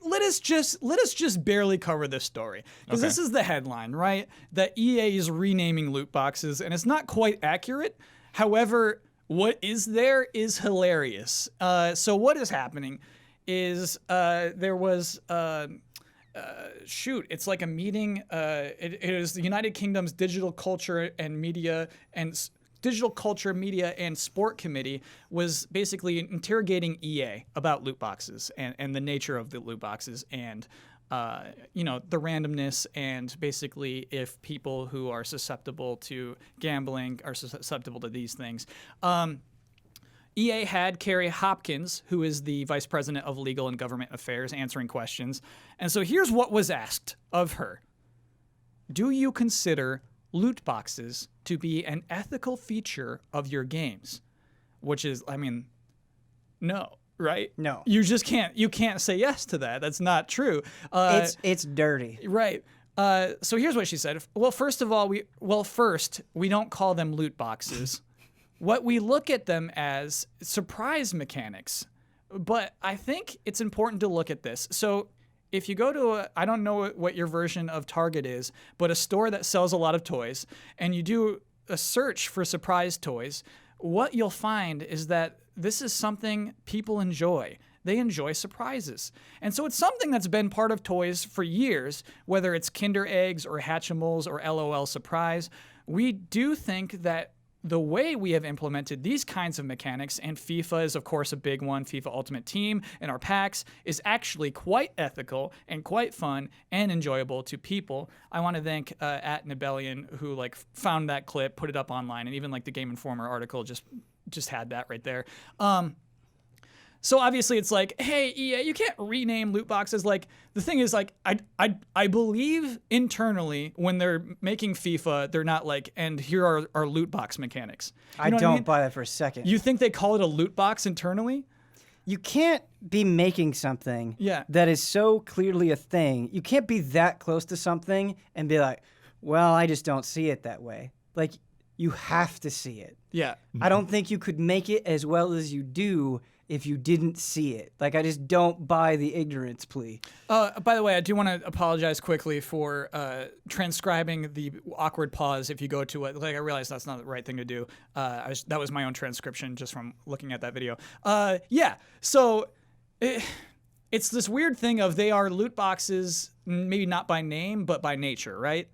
Let us just barely cover this story. Because this is the headline, right? That EA is renaming loot boxes, and it's not quite accurate. However, what is there is hilarious. So what is happening is there was it's like a meeting. It is the United Kingdom's Digital Culture, Media and Sport Committee was basically interrogating EA about loot boxes and the nature of the loot boxes and the randomness and basically if people who are susceptible to gambling are susceptible to these things. EA had Carrie Hopkins, who is the Vice President of Legal and Government Affairs, answering questions. And so here's what was asked of her. Do you consider loot boxes to be an ethical feature of your games? Which is, no, right? No. You just can't say yes to that. That's not true. It's dirty. Right. So here's what she said. Well, first, we don't call them loot boxes. What we look at them as surprise mechanics. But I think it's important to look at this. So if you go to I don't know what your version of Target is, but a store that sells a lot of toys, and you do a search for surprise toys, what you'll find is that this is something people enjoy. They enjoy surprises. And so it's something that's been part of toys for years, whether it's Kinder Eggs or Hatchimals or LOL Surprise. We do think that the way we have implemented these kinds of mechanics, and FIFA is, of course, a big one, FIFA Ultimate Team, and our packs, is actually quite ethical and quite fun and enjoyable to people. I want to thank at Nibellion, who like found that clip, put it up online, and even like the Game Informer article just had that right there. So obviously it's like, hey, EA, you can't rename loot boxes. Like, the thing is, like, I believe internally when they're making FIFA, they're not like, and here are our loot box mechanics. I don't buy that for a second. You think they call it a loot box internally? You can't be making something Yeah. that is so clearly a thing. You can't be that close to something and be like, well, I just don't see it that way. Like, you have to see it. Yeah. I don't think you could make it as well as you do if you didn't see it. Like, I just don't buy the ignorance plea. By the way, I do want to apologize quickly for transcribing the awkward pause if you go to it. Like, I realize that's not the right thing to do. That was my own transcription just from looking at that video. Yeah, so it's this weird thing of they are loot boxes, maybe not by name, but by nature, right?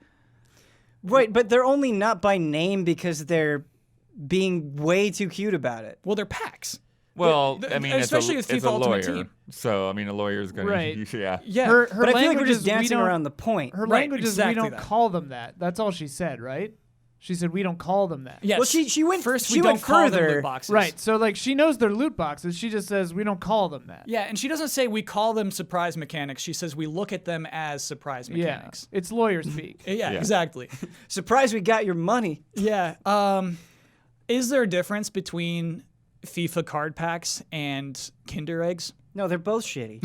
Right, but they're only not by name because they're being way too cute about it. Well, they're packs. Well, I mean, especially it's with a FIFA Ultimate lawyer, Team. so I mean, a lawyer is going Right. to, yeah. Yeah. Her But I feel like language we're just is we dancing don't- around the point. Her Right, language exactly is we don't that. call them that. That's all she said, right? She said we don't call them that. Yes. Well, she went first. she We went don't call them further. loot boxes. Right. So like she knows they're loot boxes. She just says we don't call them that. Yeah, and she doesn't say we call them surprise mechanics. She says we look at them as surprise Yeah. mechanics. It's lawyer speak. Yeah, exactly. Surprised we got your money. Yeah. Is there a difference between FIFA card packs and Kinder eggs? No, they're both shitty.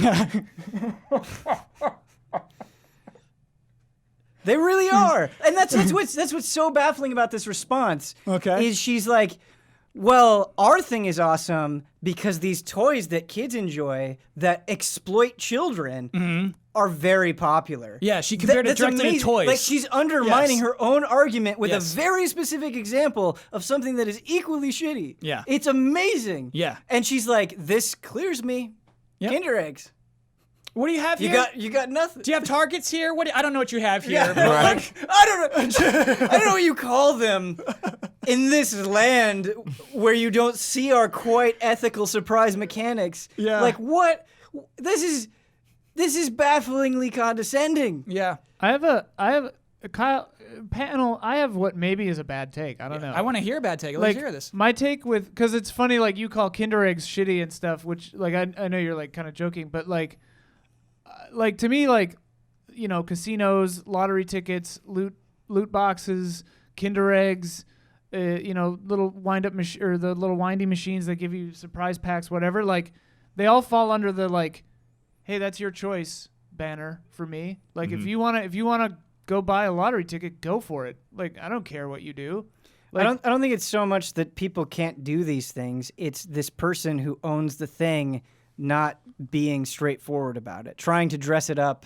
They really are. And that's what's so baffling about this response. Okay. Is she's like, well, our thing is awesome because these toys that kids enjoy that exploit children are very popular. Yeah, she compared it That's directly to amazing. toys. Like, she's undermining Yes. her own argument with Yes. a very specific example of something that is equally shitty. Yeah. It's amazing. Yeah. And she's like, this clears me. Yep. Kinder eggs. What do you have here? You got nothing. Do you have targets here? I don't know what you have here. Yeah, but, Right. like, I don't know what you call them in this land where you don't see our quite ethical surprise mechanics. Yeah. Like, what? This is bafflingly condescending. yeah. I have a Kyle panel. I have what maybe is a bad take. I don't know. I want to hear a bad take. Let's hear this. My take with, because it's funny, like you call Kinder eggs shitty and stuff, which like I know you're like kind of joking, but like to me, like, you know, casinos, lottery tickets, loot boxes, Kinder eggs, you know, little or the little windy machines that give you surprise packs, whatever. Like, they all fall under the like, hey, that's your choice banner for me. Like, if you wanna go buy a lottery ticket, go for it. Like, I don't care what you do. Like, I don't think it's so much that people can't do these things. It's this person who owns the thing not being straightforward about it, trying to dress it up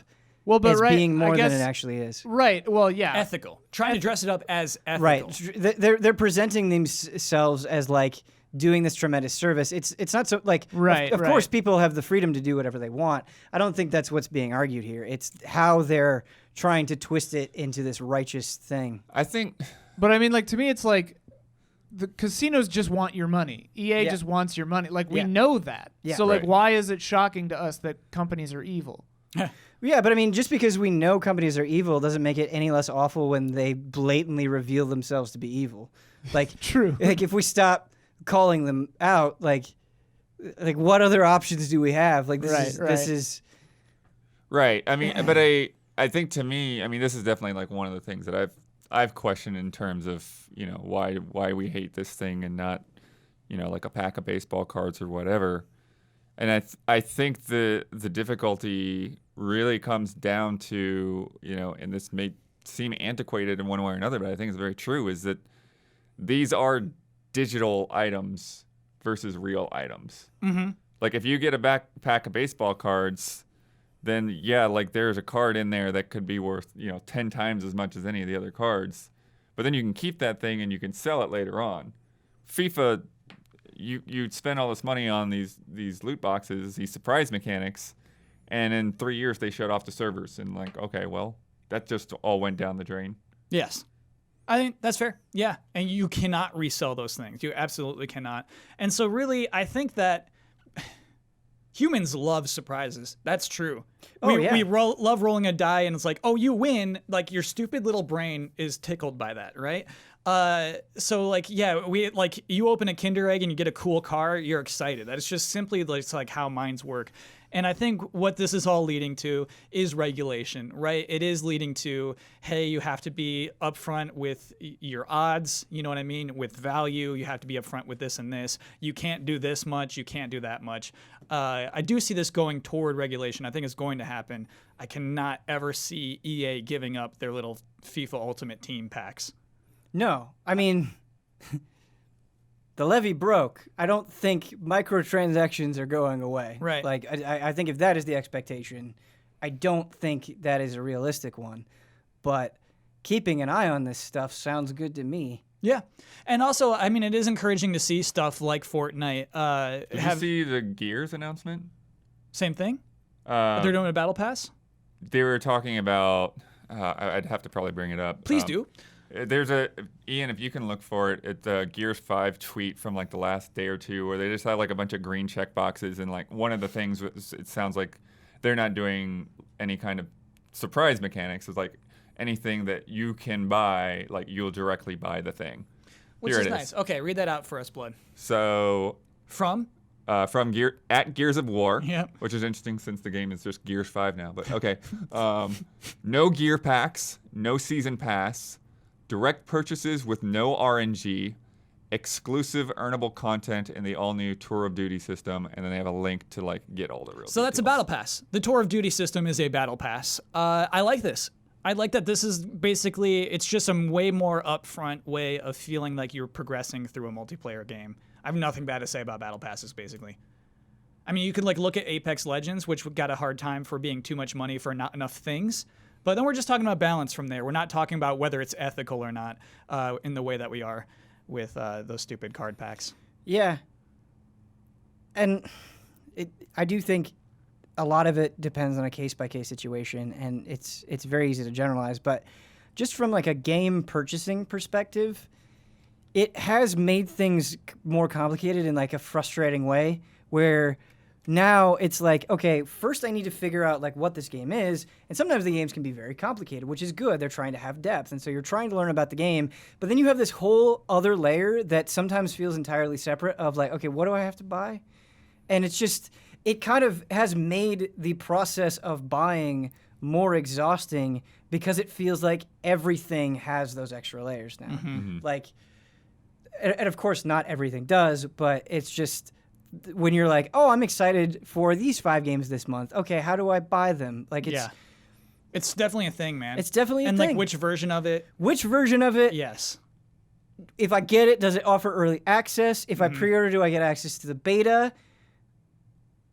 as being more than it actually is. Right. Well, yeah. Ethical. Trying to dress it up as ethical. Right. They're presenting themselves as like doing this tremendous service. It's not so like Right, Of right. course, people have the freedom to do whatever they want. I don't think that's what's being argued here. It's how they're trying to twist it into this righteous thing. I think But I mean, like, to me, it's like the casinos just want your money. EA Yeah. just wants your money. Like, we Yeah. know that. Yeah. So, like, Right. why is it shocking to us that companies are evil? Yeah, but I mean, just because we know companies are evil doesn't make it any less awful when they blatantly reveal themselves to be evil. Like, True. Like, if we stop calling them out, like what other options do we have? Like, this Right, is right. I mean, but I think to me, I mean, this is definitely like one of the things that I've questioned in terms of, you know, why we hate this thing and not, you know, like a pack of baseball cards or whatever. And I think the difficulty really comes down to, you know, and this may seem antiquated in one way or another, but I think it's very true, is that these are digital items versus real items. Mm-hmm. Like, if you get a pack of baseball cards, then yeah, like there's a card in there that could be worth, you know, 10 times as much as any of the other cards. But then you can keep that thing and you can sell it later on. FIFA, you spend all this money on these loot boxes, these surprise mechanics, and in 3 years they shut off the servers and like, okay, well, that just all went down the drain. Yes. I think that's fair. Yeah. And you cannot resell those things. You absolutely cannot. And so really, I think that humans love surprises. That's true. We love rolling a die and it's like, oh, you win. Like your stupid little brain is tickled by that, right? So like, yeah, you open a Kinder Egg and you get a cool car, you're excited. That's just simply like how minds work. And I think what this is all leading to is regulation, right? It is leading to, hey, you have to be upfront with your odds, you know what I mean? With value, you have to be upfront with this and this. You can't do this much, you can't do that much. I do see this going toward regulation. I think it's going to happen. I cannot ever see EA giving up their little FIFA Ultimate Team packs. No, I mean, the levee broke. I don't think microtransactions are going away. Right. Like, I think if that is the expectation, I don't think that is a realistic one. But keeping an eye on this stuff sounds good to me. Yeah. And also, I mean, it is encouraging to see stuff like Fortnite. Did you see the Gears announcement? Same thing? They're doing a battle pass? They were talking about, I'd have to probably bring it up. Please do. There's Ian, if you can look for it, it's a Gears 5 tweet from like the last day or two where they just have like a bunch of green check boxes, and like one of the things was, it sounds like they're not doing any kind of surprise mechanics. It's like anything that you can buy, like you'll directly buy the thing. Which Here is it nice. Okay, read that out for us, Blood. So From Gears of War, Yep. which is interesting since the game is just Gears 5 now. But okay, no gear packs, no season pass. Direct purchases with no RNG, exclusive earnable content in the all-new Tour of Duty system, and then they have a link to like get all the real. So that's a details. battle pass. The Tour of Duty system is a battle pass. I like this. I like that this is basically, it's just a way more upfront way of feeling like you're progressing through a multiplayer game. I have nothing bad to say about battle passes, basically. I mean, you could like look at Apex Legends, which got a hard time for being too much money for not enough things. But then we're just talking about balance from there. We're not talking about whether it's ethical or not in the way that we are with those stupid card packs. Yeah. And I do think a lot of it depends on a case-by-case situation, and it's very easy to generalize. But just from like a game purchasing perspective, it has made things more complicated in like a frustrating way where now it's like, okay, first I need to figure out like what this game is, and sometimes the games can be very complicated, which is good. They're trying to have depth, and so you're trying to learn about the game, but then you have this whole other layer that sometimes feels entirely separate of like, okay, what do I have to buy? And it's just, it kind of has made the process of buying more exhausting because it feels like everything has those extra layers now. Like, and of course not everything does, but it's just, when you're like, oh, I'm excited for these 5 games this month. Okay, how do I buy them? Like, it's It's definitely a thing, man. It's definitely a and thing. like which version of it? Which version of it? Yes. If I get it, does it offer early access? If I pre-order, do I get access to the beta?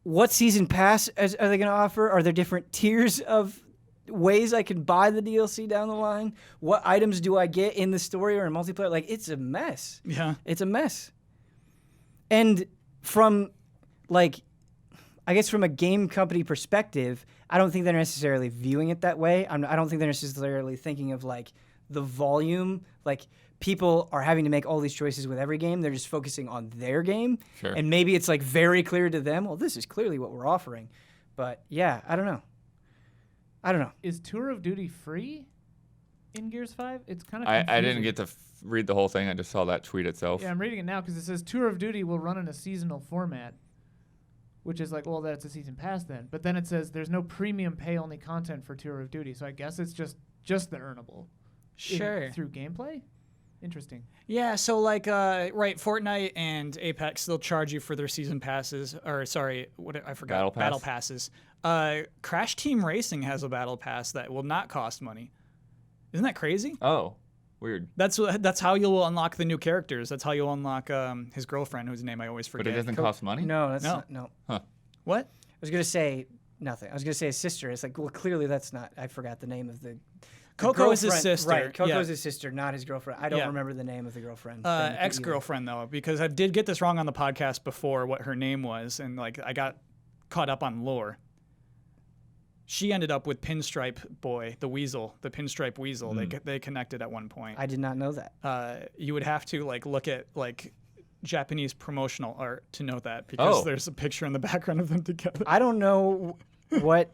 What season pass are they going to offer? Are there different tiers of ways I can buy the DLC down the line? What items do I get in the story or in multiplayer? Like, it's a mess. Yeah. It's a mess. And from, like, I guess from a game company perspective, I don't think they're necessarily viewing it that way. I don't think they're necessarily thinking of, like, the volume. Like, people are having to make all these choices with every game. They're just focusing on their game. Sure. And maybe it's, like, very clear to them, well, this is clearly what we're offering. But, yeah, I don't know. Is Tour of Duty free in Gears 5? It's kind of I didn't get to read the whole thing. I just saw that tweet itself. Yeah, I'm reading it now because it says Tour of Duty will run in a seasonal format, which is like, well, that's a season pass then. But then it says there's no premium pay-only content for Tour of Duty, so I guess it's just the earnable. Sure. Through gameplay? Interesting. Yeah, so like, right, Fortnite and Apex, they'll charge you for their season passes, or sorry, I forgot. Battle Pass? passes. Crash Team Racing has a battle pass that will not cost money. Isn't that crazy? Oh, weird. That's how you'll unlock the new characters. That's how you'll unlock his girlfriend, whose name I always forget. But it doesn't cost money? No, that's No. not. No. Huh. What? I was going to say nothing. I was going to say his sister. It's like, well, clearly that's not. I forgot the name of the Coco is his girlfriend. sister. Right, Coco's yeah. his sister, not his girlfriend. I don't Yeah. remember the name of the girlfriend. Ex-girlfriend though, because I did get this wrong on the podcast before what her name was, and like I got caught up on lore. She ended up with Pinstripe Boy, the weasel, the Pinstripe Weasel. They connected at one point. I did not know that. You would have to like look at like Japanese promotional art to know that, because there's a picture in the background of them together. I don't know what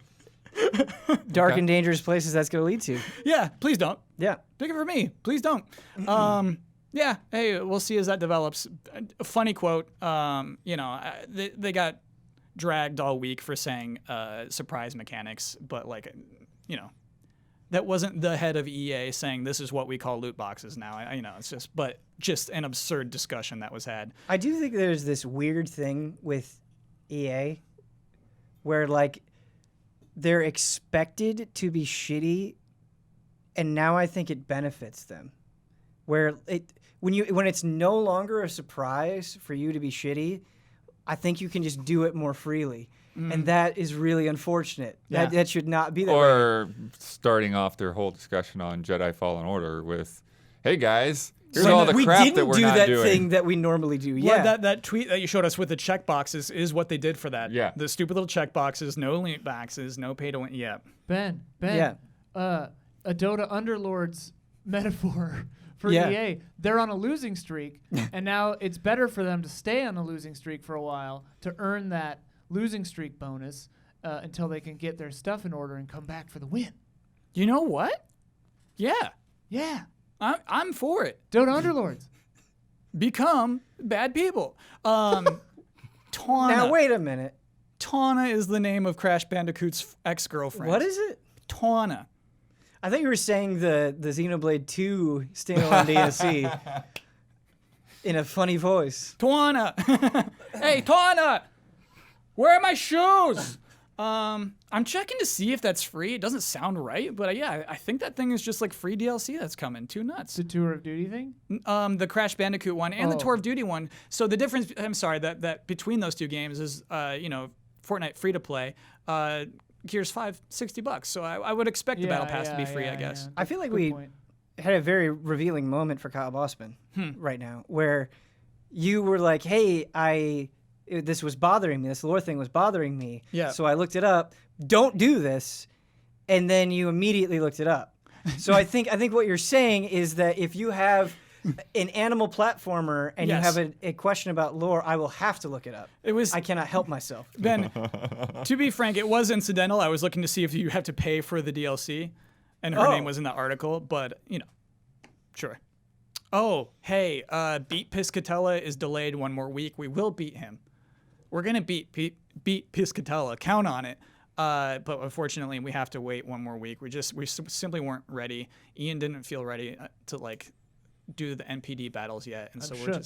dark and dangerous places that's going to lead to. Yeah, please don't. Yeah. Pick it for me. Please don't. Yeah, hey, we'll see as that develops. A funny quote, they got dragged all week for saying surprise mechanics, but like, that wasn't the head of EA saying this is what we call loot boxes now. It's just an absurd discussion that was had. I do think there's this weird thing with EA where like they're expected to be shitty, and now I think it benefits them. Where when it's no longer a surprise for you to be shitty, I think you can just do it more freely. And that is really unfortunate. Yeah. That should not be that way. Or starting off their whole discussion on Jedi Fallen Order with, hey guys, here's So all the crap that we're we didn't not do that doing. thing that we normally do. Well, Yeah. that tweet that you showed us with the checkboxes is what they did for that. Yeah. The stupid little checkboxes, no loot boxes, no pay to win. Yeah. Ben, Yeah. a Dota Underlords metaphor for Yeah. EA. They're on a losing streak, and now it's better for them to stay on a losing streak for a while to earn that losing streak bonus until they can get their stuff in order and come back for the win. You know what? Yeah. Yeah. I'm for it. Dota Underlords. Become bad people. Tawna. Now wait a minute. Tawna is the name of Crash Bandicoot's ex-girlfriend. What is it? Tawna? I thought you were saying the Xenoblade 2 standalone DLC in a funny voice. Tawna. Hey, Tawna. Where are my shoes? I'm checking to see if that's free. It doesn't sound right, but yeah, I think that thing is just like free DLC that's coming. Too nuts. The Tour of Duty thing? The Crash Bandicoot one and the Tour of Duty one. So the difference, I'm sorry, that between those two games is, Fortnite free to play. Gears 5, $60. So I would expect the Battle Pass to be free, I guess. Yeah. I feel like Good we point. had a very revealing moment for Kyle Bossman right now, where you were like, hey, this was bothering me. This lore thing was bothering me. Yeah. So I looked it up. Don't do this. And then you immediately looked it up. So I think what you're saying is that if you have an animal platformer and Yes. you have a question about lore, I will have to look it up. I cannot help myself. Ben, to be frank, it was incidental. I was looking to see if you have to pay for the DLC, and her name was in the article, but, sure. Oh, hey, beat Piscatella is delayed one more week. We will beat him. We're going to beat Piscatella. Count on it. But unfortunately, we have to wait one more week. We simply weren't ready. Ian didn't feel ready to, do the NPD battles yet. And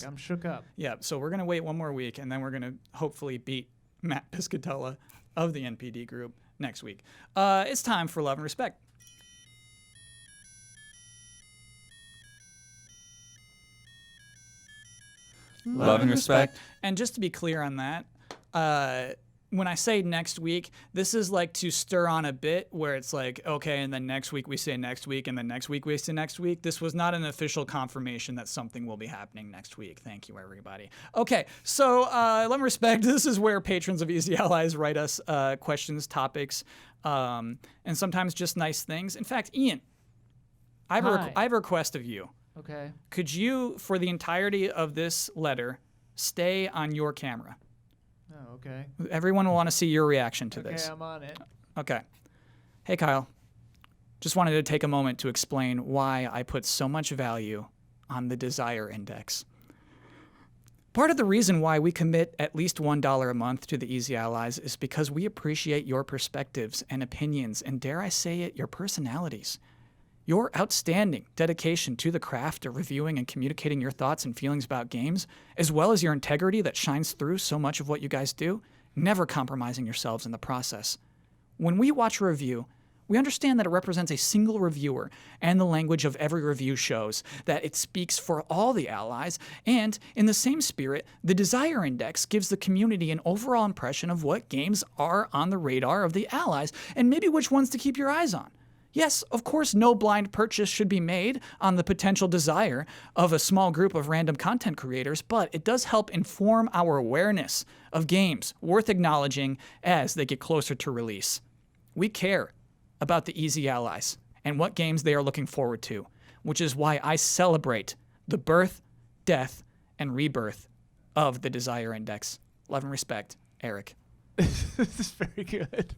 I'm shook up. Yeah, so we're going to wait one more week, and then we're going to hopefully beat Matt Piscatella of the NPD group next week. It's time for Love and Respect. Love and respect. And just to be clear on that, when I say next week, this is like to stir on a bit where it's like, okay, and then next week we say next week, and then next week we say next week. This was not an official confirmation that something will be happening next week. Thank you, everybody. Okay, so Love and Respect, this is where patrons of Easy Allies write us questions, topics, and sometimes just nice things. In fact, Ian, I have a request of you. Okay. Could you, for the entirety of this letter, stay on your camera? Oh, okay. Everyone will want to see your reaction to this. Okay, I'm on it. Okay. Hey, Kyle. Just wanted to take a moment to explain why I put so much value on the desire index. Part of the reason why we commit at least $1 a month to the Easy Allies is because we appreciate your perspectives and opinions, and dare I say it, your personalities. Your outstanding dedication to the craft of reviewing and communicating your thoughts and feelings about games, as well as your integrity that shines through so much of what you guys do, never compromising yourselves in the process. When we watch a review, we understand that it represents a single reviewer, and the language of every review shows that it speaks for all the allies, and in the same spirit, the Desire Index gives the community an overall impression of what games are on the radar of the allies, and maybe which ones to keep your eyes on. Yes, of course, no blind purchase should be made on the potential desire of a small group of random content creators, but it does help inform our awareness of games worth acknowledging as they get closer to release. We care about the easy allies and what games they are looking forward to, which is why I celebrate the birth, death, and rebirth of the Desire Index. Love and respect, Eric. This is very good.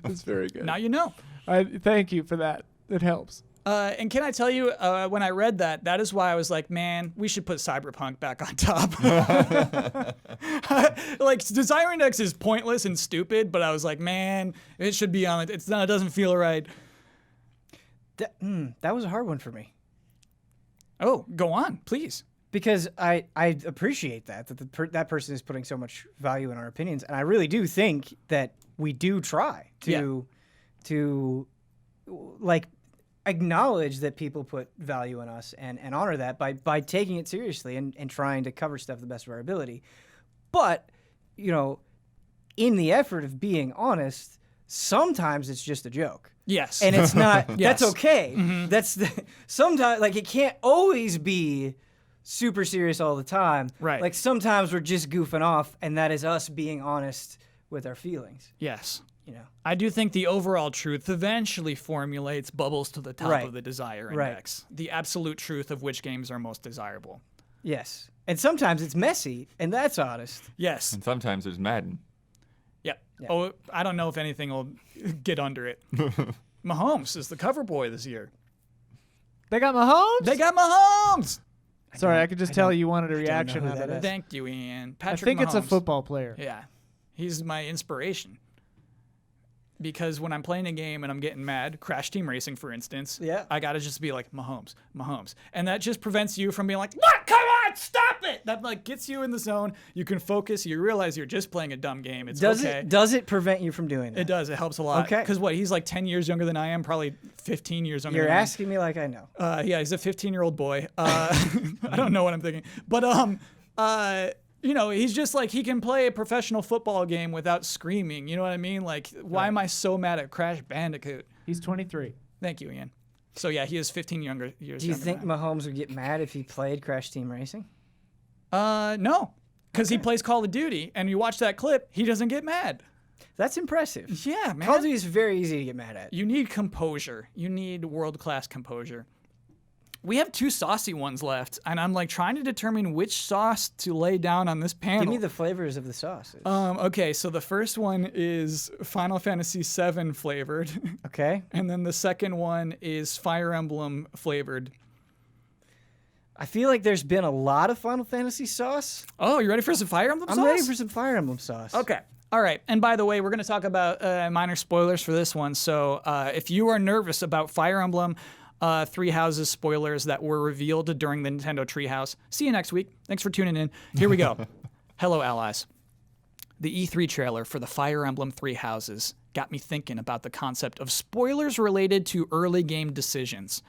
This is very good. Now you know. Thank you for that. It helps. And can I tell you, when I read that, that is why I was like, man, we should put Cyberpunk back on top. Like, Desire Index is pointless and stupid, but I was like, man, it should be on it. It's not, it doesn't feel right. That was a hard one for me. Oh, go on, please. Because I appreciate that that person is putting so much value in our opinions, and I really do think that we do try to like acknowledge that people put value in us and honor that by taking it seriously and trying to cover stuff the best of our ability. But, you know, in the effort of being honest, sometimes it's just a joke. Yes. And it's not, Yes. that's okay. That's sometimes, like, it can't always be super serious all the time. Right. Like, sometimes we're just goofing off, and that is us being honest with our feelings, Yes. you know? I do think the overall truth eventually formulates bubbles to the top Right. of the Desire Right. Index. The absolute truth of which games are most desirable. Yes. And sometimes it's messy, and that's honest. Yes. And sometimes there's Madden. Yep. Yeah. Oh, I don't know if anything will get under it. Mahomes is the cover boy this year. They got Mahomes? They got Mahomes. Sorry, I could just tell you wanted a know reaction who out that of that. is. Thank you, Ian. I Patrick think it's a Mahomes. football player. Yeah. He's my inspiration. Because when I'm playing a game and I'm getting mad, Crash Team Racing, for instance, Yeah. I got to just be like, Mahomes. And that just prevents you from being like, what? Come on, stop it. That like gets you in the zone. You can focus. You realize you're just playing a dumb game. It's okay. Does it prevent you from doing that? It does. It helps a lot. Okay. Because what? He's like 10 years younger than I am, probably 15 years younger You're than I am. asking me like I know. Yeah, he's a 15-year-old boy. I don't know what I'm thinking. But, you know, he's just like, he can play a professional football game without screaming. You know what I mean? Like, why am I so mad at Crash Bandicoot? He's 23. Thank you, Ian. So, yeah, he is 15 years Do you younger think than Mahomes would get mad if he played Crash Team Racing? I am. No, because he plays Call of Duty, and you watch that clip, he doesn't get mad. That's impressive. Yeah, man. Call of Duty is very easy to get mad at. You need composure. You need world-class composure. We have 2 saucy ones left, and I'm like trying to determine which sauce to lay down on this panel. Give me the flavors of the sauces. Okay, so the first one is Final Fantasy VII flavored, Okay. and then the second one is Fire Emblem flavored. I feel like there's been a lot of Final Fantasy sauce. Oh, you ready for some Fire Emblem sauce? I'm ready for some Fire Emblem sauce. Okay. All right. And by the way, we're going to talk about minor spoilers for this one. So if you are nervous about Fire Emblem Three Houses spoilers that were revealed during the Nintendo Treehouse, see you next week. Thanks for tuning in. Here we go. Hello, allies. The E3 trailer for the Fire Emblem Three Houses got me thinking about the concept of spoilers related to early game decisions.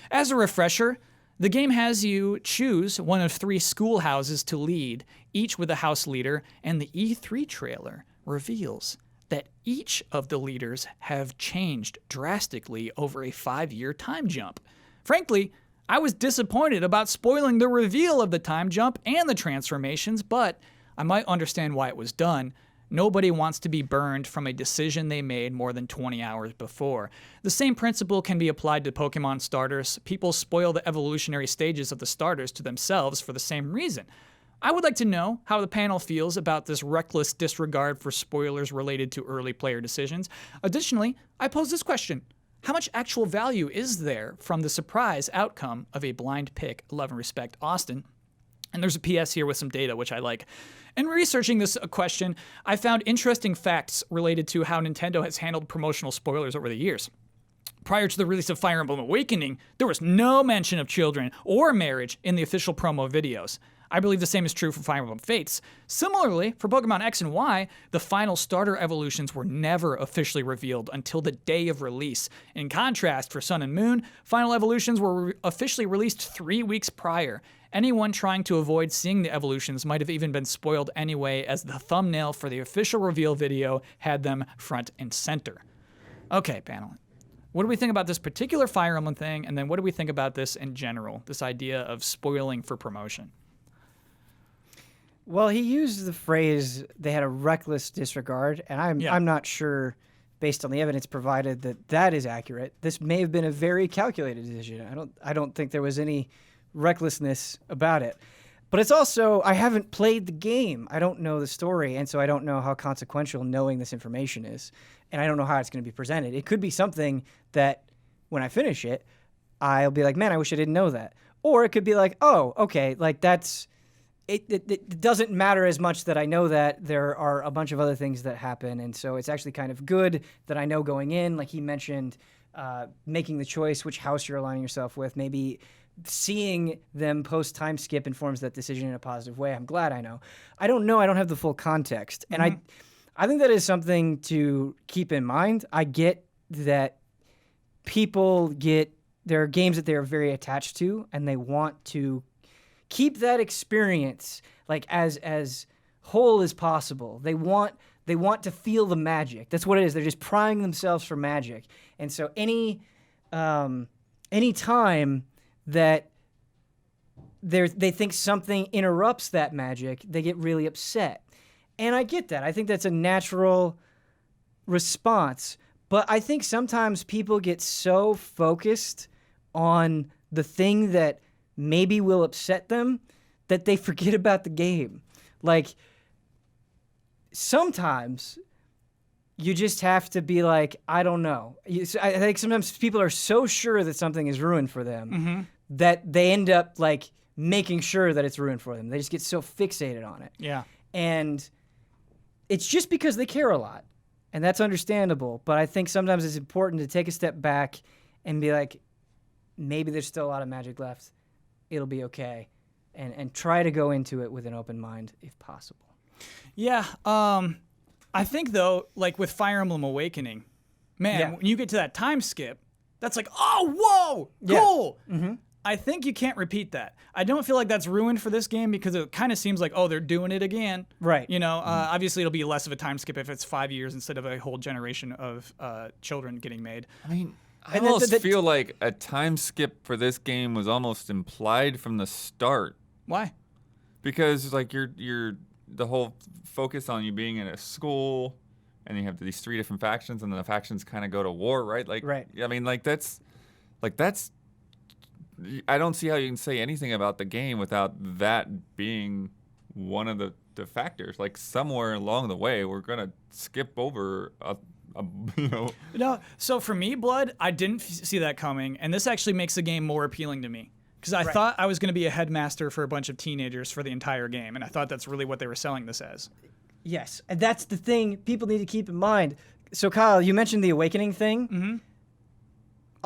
As a refresher, the game has you choose one of 3 schoolhouses to lead, each with a house leader, and the E3 trailer reveals that each of the leaders have changed drastically over a 5-year time jump. Frankly, I was disappointed about spoiling the reveal of the time jump and the transformations, but I might understand why it was done. Nobody wants to be burned from a decision they made more than 20 hours before. The same principle can be applied to Pokemon starters. People spoil the evolutionary stages of the starters to themselves for the same reason. I would like to know how the panel feels about this reckless disregard for spoilers related to early player decisions. Additionally, I pose this question. How much actual value is there from the surprise outcome of a blind pick? Love and respect, Austin. And there's a PS here with some data, which I like. In researching this question, I found interesting facts related to how Nintendo has handled promotional spoilers over the years. Prior to the release of Fire Emblem Awakening, there was no mention of children or marriage in the official promo videos. I believe the same is true for Fire Emblem Fates. Similarly, for Pokemon X and Y, the final starter evolutions were never officially revealed until the day of release. In contrast, for Sun and Moon, final evolutions were officially released 3 weeks prior. Anyone trying to avoid seeing the evolutions might have even been spoiled anyway, as the thumbnail for the official reveal video had them front and center. Okay, panel. What do we think about this particular Fire Emblem thing, and then what do we think about this in general, this idea of spoiling for promotion? Well, he used the phrase they had a reckless disregard, and I'm not sure based on the evidence provided, that is accurate. This may have been a very calculated decision. I don't think there was any recklessness about it. But it's also, I haven't played the game. I don't know the story, and so I don't know how consequential knowing this information is. And I don't know how it's going to be presented. It could be something that when I finish it, I'll be like, man, I wish I didn't know that. Or it could be like, oh, okay, like that's, it doesn't matter as much that I know that. There are a bunch of other things that happen, and so it's actually kind of good that I know going in. Like he mentioned, making the choice which house you're aligning yourself with, maybe seeing them post time skip informs that decision in a positive way. I'm glad I know. I don't know. I don't have the full context. And I think that is something to keep in mind. I get that there are games that they are very attached to, and they want to keep that experience like as whole as possible. They want to feel the magic. That's what it is. They're just prying themselves for magic. And so any time that they think something interrupts that magic, they get really upset. And I get that. I think that's a natural response. But I think sometimes people get so focused on the thing that maybe will upset them that they forget about the game. Like, sometimes you just have to be like, I don't know. I think sometimes people are so sure that something is ruined for them that they end up like making sure that it's ruined for them. They just get so fixated on it. Yeah. And it's just because they care a lot. And that's understandable. But I think sometimes it's important to take a step back and be like, maybe there's still a lot of magic left. It'll be okay. And try to go into it with an open mind if possible. Yeah. I think, though, like with Fire Emblem Awakening, man, when you get to that time skip, that's like, oh, whoa, cool. Mm-hmm. I think you can't repeat that. I don't feel like that's ruined for this game because it kind of seems like, oh, they're doing it again. Right. You know, obviously it'll be less of a time skip if it's 5 years instead of a whole generation of children getting made. I mean, I almost feel like a time skip for this game was almost implied from the start. Why? Because like you're the whole focus on you being in a school, and you have these 3 different factions, and then the factions kind of go to war, right? Like, right. I mean, that's. I don't see how you can say anything about the game without that being one of the factors. Like somewhere along the way, we're gonna skip over a you know. No, so for me, Blood, I didn't see that coming, and this actually makes the game more appealing to me. Because I thought I was going to be a headmaster for a bunch of teenagers for the entire game, and I thought that's really what they were selling this as. Yes, and that's the thing people need to keep in mind. So, Kyle, you mentioned the Awakening thing. Mm-hmm.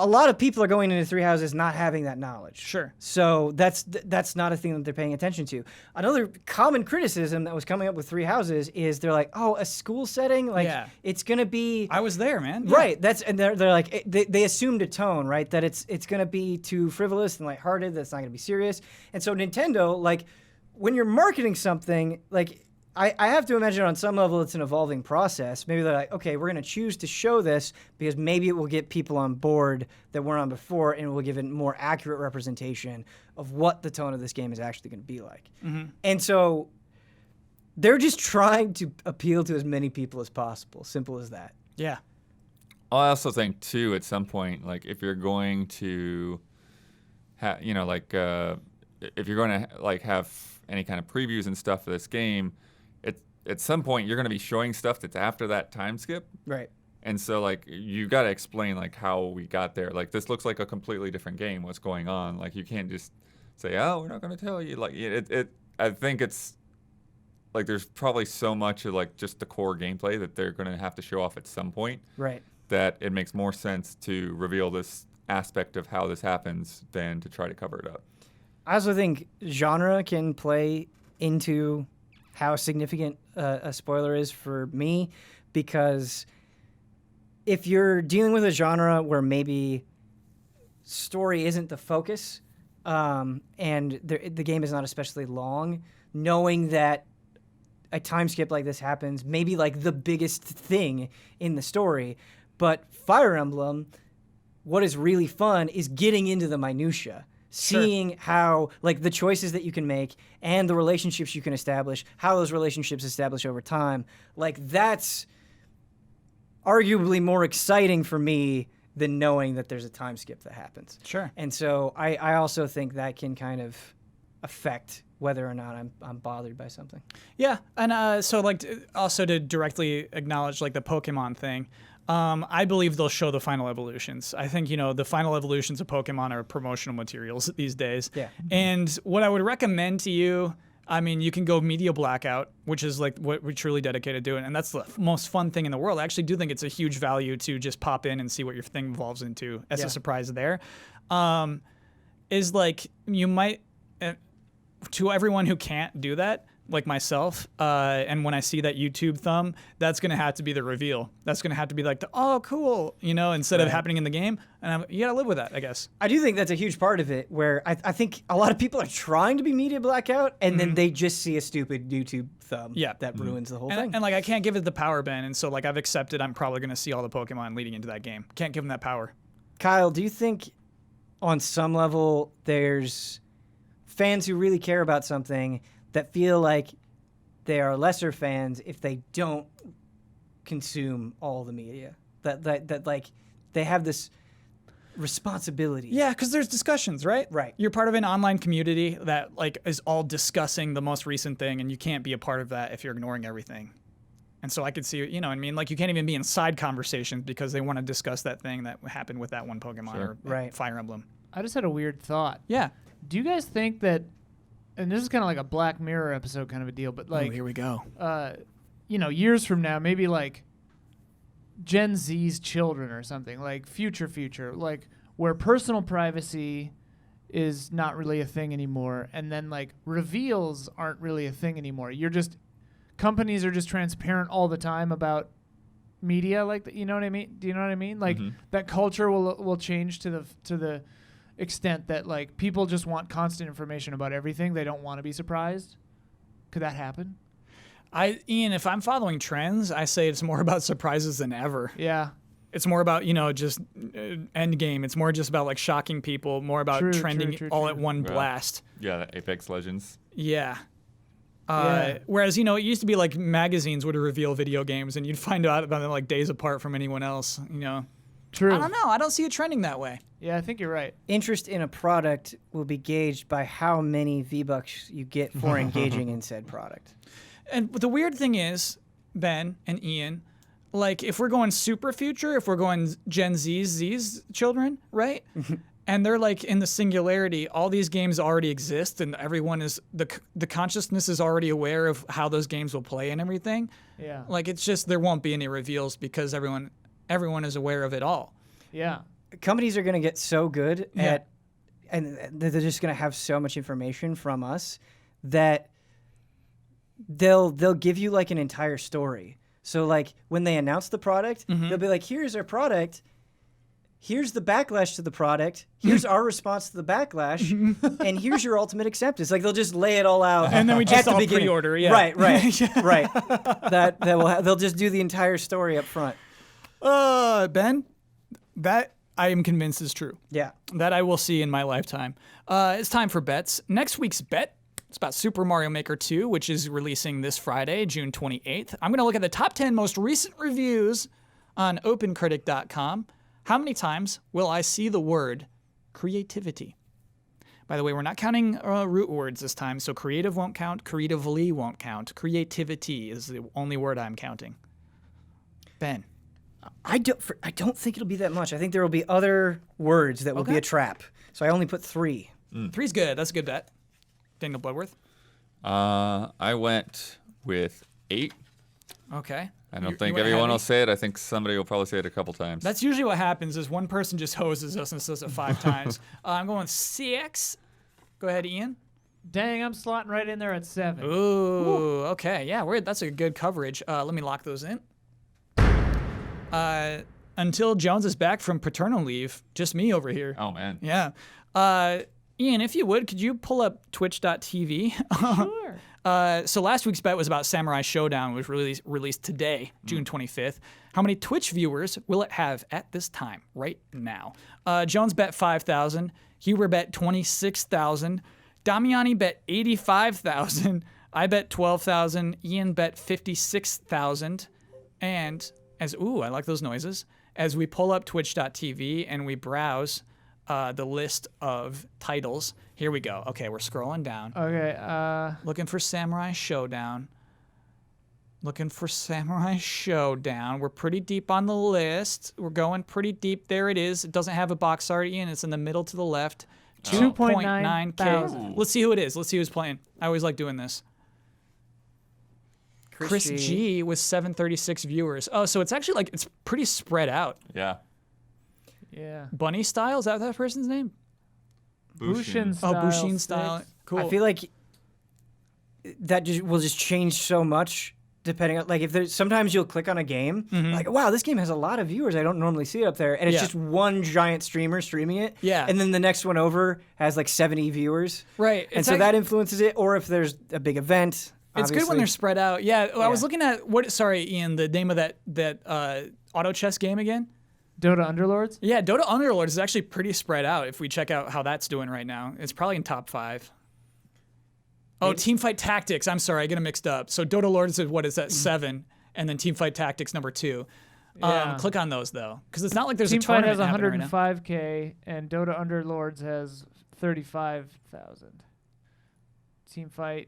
A lot of people are going into 3 houses not having that knowledge. Sure. So that's not a thing that they're paying attention to. Another common criticism that was coming up with 3 houses is they're like, oh, a school setting? Like, it's going to be... I was there, man. Right. And they're like, they assumed a tone, right? That it's going to be too frivolous and lighthearted, that's not going to be serious. And so Nintendo, like, when you're marketing something, like... I have to imagine on some level it's an evolving process. Maybe they're like, okay, we're going to choose to show this because maybe it will get people on board that weren't on before, and it will give a more accurate representation of what the tone of this game is actually going to be like. Mm-hmm. And so they're just trying to appeal to as many people as possible. Simple as that. Yeah. I also think, too, at some point, like, if you're going to, if you're going to, like, have any kind of previews and stuff for this game, at some point you're going to be showing stuff that's after that time skip. Right. And so, like, you got to explain, like, how we got there. Like, this looks like a completely different game. What's going on? Like, you can't just say, oh, we're not going to tell you. Like, I think it's, like, there's probably so much of, like, just the core gameplay that they're going to have to show off at some point. Right. That it makes more sense to reveal this aspect of how this happens than to try to cover it up. I also think genre can play into how significant a spoiler is for me, because if you're dealing with a genre where maybe story isn't the focus, and the game is not especially long, knowing that a time skip like this happens, maybe like the biggest thing in the story, but Fire Emblem, what is really fun is getting into the minutia. Seeing how, like, the choices that you can make and the relationships you can establish, how those relationships establish over time, like, that's arguably more exciting for me than knowing that there's a time skip that happens. Sure. And so I also think that can kind of affect whether or not I'm bothered by something. Yeah, and so like also to directly acknowledge like the Pokemon thing, I believe they'll show the final evolutions. I think the final evolutions of Pokemon are promotional materials these days. Yeah. And what I would recommend to you, I mean, you can go media blackout, which is like what we're truly dedicated to doing, and that's the most fun thing in the world. I actually do think it's a huge value to just pop in and see what your thing evolves into as a surprise there. Is like you might. To everyone who can't do that, like myself, and when I see that YouTube thumb, that's going to have to be the reveal. That's going to have to be like, oh, cool, instead of happening in the game. And you got to live with that, I guess. I do think that's a huge part of it, where I think a lot of people are trying to be media blackout, and then they just see a stupid YouTube thumb that ruins the whole thing. And like, I can't give it the power, Ben. And so like, I've accepted I'm probably going to see all the Pokemon leading into that game. Can't give them that power. Kyle, do you think on some level there's fans who really care about something that feel like they are lesser fans if they don't consume all the media? That like they have this responsibility. Yeah, because there's discussions, right? Right. You're part of an online community that like is all discussing the most recent thing, and you can't be a part of that if you're ignoring everything. And so I could see, what I mean? Like, you can't even be in side conversations because they want to discuss that thing that happened with that one Pokemon or Fire Emblem. I just had a weird thought. Yeah. Do you guys think that, and this is kind of like a Black Mirror episode kind of a deal, but like, here we go. Years from now, maybe like Gen Z's children or something, like future, like where personal privacy is not really a thing anymore, and then like reveals aren't really a thing anymore. Companies are just transparent all the time about media, like you know what I mean? Do you know what I mean? Like that culture will change to the extent that like people just want constant information about everything. They don't want to be surprised. Could that happen? Ian, if I'm following trends, I say it's more about surprises than ever. Yeah. It's more about, just end game. It's more just about like shocking people, more about trending all at one blast. Yeah, the Apex Legends. Yeah. Whereas, it used to be like magazines would reveal video games and you'd find out about them like days apart from anyone else, True. I don't know. I don't see it trending that way. Yeah, I think you're right. Interest in a product will be gauged by how many V-Bucks you get for engaging in said product. And the weird thing is, Ben and Ian, like if we're going super future, if we're going Gen Z's children, right? And they're like in the singularity, all these games already exist and everyone is, the consciousness is already aware of how those games will play and everything. Yeah. Like it's just, there won't be any reveals because everyone is aware of it all. Yeah. Companies are going to get so good at, and they're just going to have so much information from us that they'll give you like an entire story. So like when they announce the product, they'll be like, here's our product. Here's the backlash to the product. Here's our response to the backlash. And here's your ultimate acceptance. Like they'll just lay it all out. And then we just at the all beginning. pre-order. Yeah. Right. They'll just do the entire story up front. Ben, that I am convinced is true. Yeah. That I will see in my lifetime. It's time for bets. Next week's bet, it's about Super Mario Maker 2, which is releasing this Friday, June 28th. I'm going to look at the top 10 most recent reviews on OpenCritic.com. How many times will I see the word creativity? By the way, we're not counting root words this time, so creative won't count, creatively won't count. Creativity is the only word I'm counting. Ben. I don't think it'll be that much. I think there will be other words that will be a trap. So I only put 3. 3's good. That's a good bet. Daniel Bloodworth. I went with 8. Okay. I don't think everyone will say it. I think somebody will probably say it a couple times. That's usually what happens is one person just hoses us and says it 5 times. I'm going with 6. Go ahead, Ian. Dang, I'm slotting right in there at 7. Ooh, okay. Yeah, that's a good coverage. Let me lock those in. Until Jones is back from paternal leave, just me over here. Oh, man. Yeah. Ian, if you would, could you pull up twitch.tv? Sure. So last week's bet was about Samurai Showdown, which was released today, June 25th. How many Twitch viewers will it have at this time, right now? Jones bet 5,000. Huber bet 26,000. Damiani bet 85,000. I bet 12,000. Ian bet 56,000. And I like those noises. As we pull up twitch.tv and we browse the list of titles, here we go. Okay, we're scrolling down. Okay. Looking for Samurai Showdown. We're pretty deep on the list. We're going pretty deep. There it is. It doesn't have a box art, Ian. It's in the middle to the left. 2.9 K. Let's see who it is. Let's see who's playing. I always like doing this. Chris G with 736 viewers. Oh, so it's actually like, it's pretty spread out. Yeah. Yeah. Bunny Style, is that person's name? Bushin Oh, style. Bushin Style. Cool. I feel like that will just change so much depending on, like, if there's sometimes you'll click on a game, like, wow, this game has a lot of viewers. I don't normally see it up there. And it's just one giant streamer streaming it. Yeah. And then the next one over has like 70 viewers. Right. And so that influences it. Or if there's a big event. It's good when they're spread out. Yeah. I was looking at Ian, the name of that auto chess game again? Dota Underlords? Yeah, Dota Underlords is actually pretty spread out if we check out how that's doing right now. It's probably in top 5. Oh, Teamfight Tactics. I'm sorry, I get them mixed up. So Dota Lords is 7, and then Teamfight Tactics number 2. Yeah. Click on those though, because it's not like there's a Teamfight tournament has happening right now. 105K, and Dota Underlords has 35,000. Teamfight,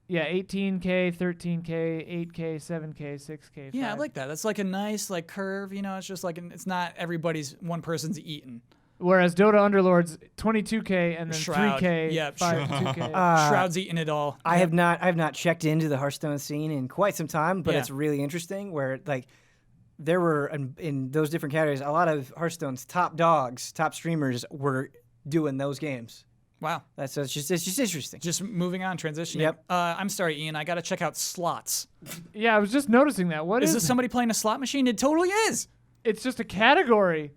18K, 13K, 8K, 7K, 6K. Yeah, I 5. like that. That's like a nice like curve. You know, it's just like it's not everybody's one person's eating. Whereas Dota Underlords, 22K, and then Shroud. 3K, Yep, 2K. Shroud's eating it all. I have not checked into the Hearthstone scene in quite some time, but Yeah. it's really interesting where like there were in those different categories, a lot of Hearthstone's top dogs, top streamers were doing those games. Wow. It's just interesting. Just moving on, transitioning. Yep. I'm sorry, Ian. I got to check out slots. Yeah, I was just noticing that. What Is is this somebody playing a slot machine? It totally is. It's just a category.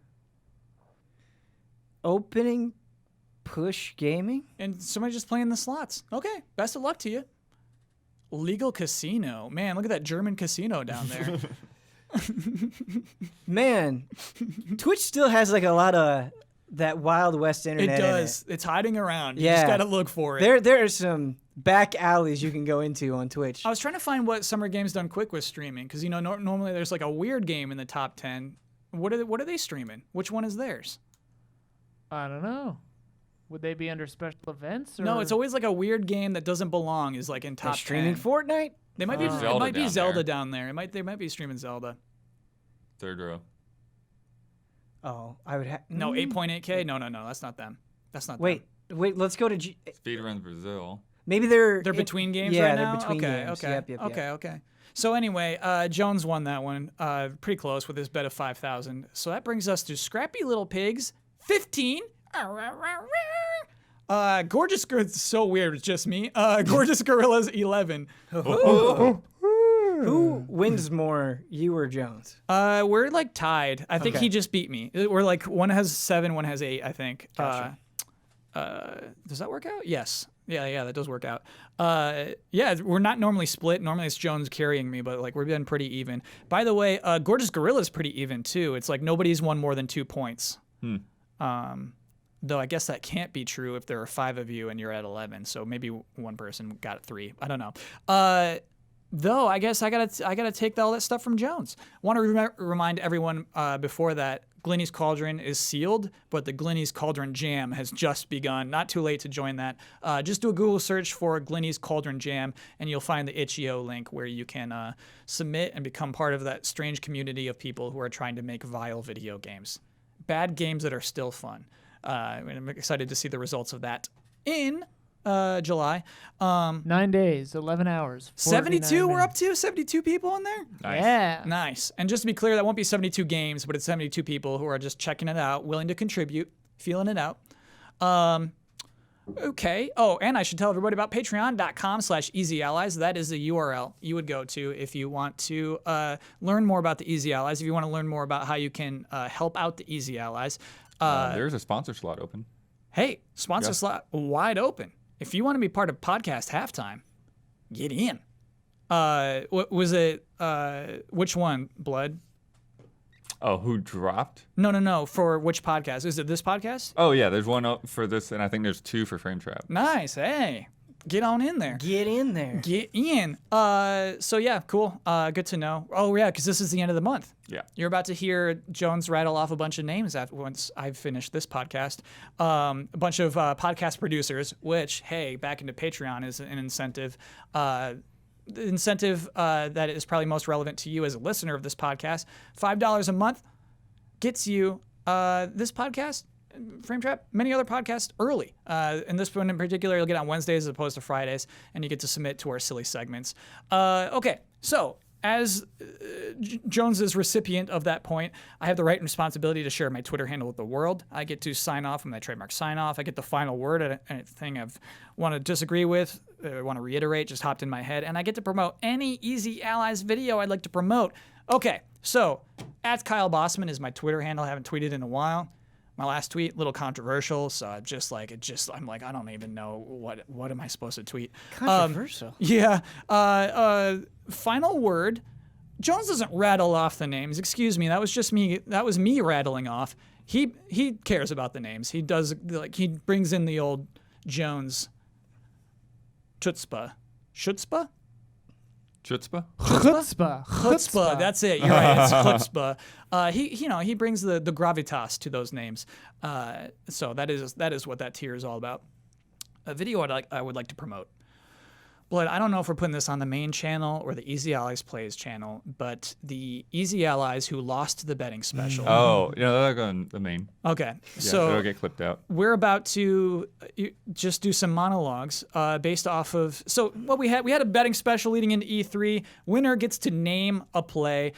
Opening push gaming? And somebody just playing the slots. Okay. Best of luck to you. Legal casino. Man, look at that German casino down there. Man, Twitch still has like a lot of that Wild West It internet. does. It's hiding around. You Yeah. just got to look for it. There are some back alleys you can go into on Twitch. I was trying to find what Summer Games Done Quick was streaming because, normally there's like a weird game in the top 10. What are they streaming? Which one is theirs? I don't know. Would they be under special events? Or? No, it's always like a weird game that doesn't belong is like in top They're streaming 10. Fortnite? They might be. It Zelda might be down Zelda there. down there. They might be streaming Zelda. Third row. Oh, I would have. No, 8.8K. No, that's not them. That's not. Wait, them. let's go to Speedruns Brazil. maybe they're between games yeah, right now. they're between okay, games. okay, Yep. okay. So anyway, Jones won that one, pretty close with his bet of 5,000. So that brings us to Scrappy Little Pigs, 15. Gorgeous Gorillas, so weird, it's just me. Gorgeous Gorillas, 11. Who wins more, you or Jones? We're like tied. I think Okay. he just beat me. We're like one has 7, one has 8. I think. Gotcha. Does that work out? Yes. Yeah, that does work out. Yeah, we're not normally split. Normally it's Jones carrying me, but like we've been pretty even. By the way, Gorgeous Gorilla's pretty even too. It's like nobody's won more than 2 points. Though I guess that can't be true if there are 5 of you and you're at 11. So maybe one person got 3. I don't know. Though I guess I gotta take all that stuff from Jones. Want to remind everyone before that Glenny's Cauldron is sealed, but the Glenny's Cauldron Jam has just begun. Not too late to join that. Just do a Google search for Glenny's Cauldron Jam, and you'll find the itch.io link where you can submit and become part of that strange community of people who are trying to make vile video games. Bad games that are still fun. I'm excited to see the results of that in July. 9 days, 11 hours. 72 we're minutes. up to? 72 people in there? Nice. Yeah. Nice. And just to be clear, that won't be 72 games, but it's 72 people who are just checking it out, willing to contribute, feeling it out. Okay. Oh, and I should tell everybody about patreon.com/easyallies. That is the URL you would go to if you want to learn more about the Easy Allies, if you want to learn more about how you can help out the Easy Allies. There's a sponsor slot open. Hey, sponsor slot wide open. If you want to be part of Podcast Halftime, get in. What was it? Which one, Blood? Oh, who dropped? No. For which podcast? Is it this podcast? Oh, yeah, there's one up for this, and I think there's 2 for Frame Trap. Nice. Hey, Get on in there. Get in there. Get in. So yeah, cool. Good to know. Oh yeah, because this is the end of the month. Yeah. You're about to hear Jones rattle off a bunch of names once I've finished this podcast. A bunch of podcast producers, which, hey, back into Patreon is an incentive. The incentive that is probably most relevant to you as a listener of this podcast. $5 a month gets you this podcast, Frame Trap, many other podcasts early. And this one in particular, you'll get on Wednesdays as opposed to Fridays, and you get to submit to our silly segments. Okay, so as Jones's recipient of that point, I have the right and responsibility to share my Twitter handle with the world. I get to sign off on my trademark sign off. I get the final word at anything I want to disagree with, want to reiterate, just hopped in my head, and I get to promote any Easy Allies video I'd like to promote. Okay, so at Kyle Bossman is my Twitter handle. I haven't tweeted in a while. My last tweet, a little controversial, so I'm like, I don't even know what am I supposed to tweet. Controversial. Yeah. Final word. Jones doesn't rattle off the names. Excuse me. That was just me. That was me rattling off. He cares about the names. He does, like, he brings in the old Jones chutzpah. Chutzpah? Chutzpah? Chutzpah. That's it. You're right. It's chutzpah. He brings the gravitas to those names. So that is what that tier is all about. A video I would like to promote. But I don't know if we're putting this on the main channel or the Easy Allies Plays channel, but the Easy Allies who lost the betting special. Oh, yeah, that'll go on the main. Okay. Yeah, so it'll get clipped out. we're about to just do some monologues based off of. So what we had a betting special leading into E3. Winner gets to name a play,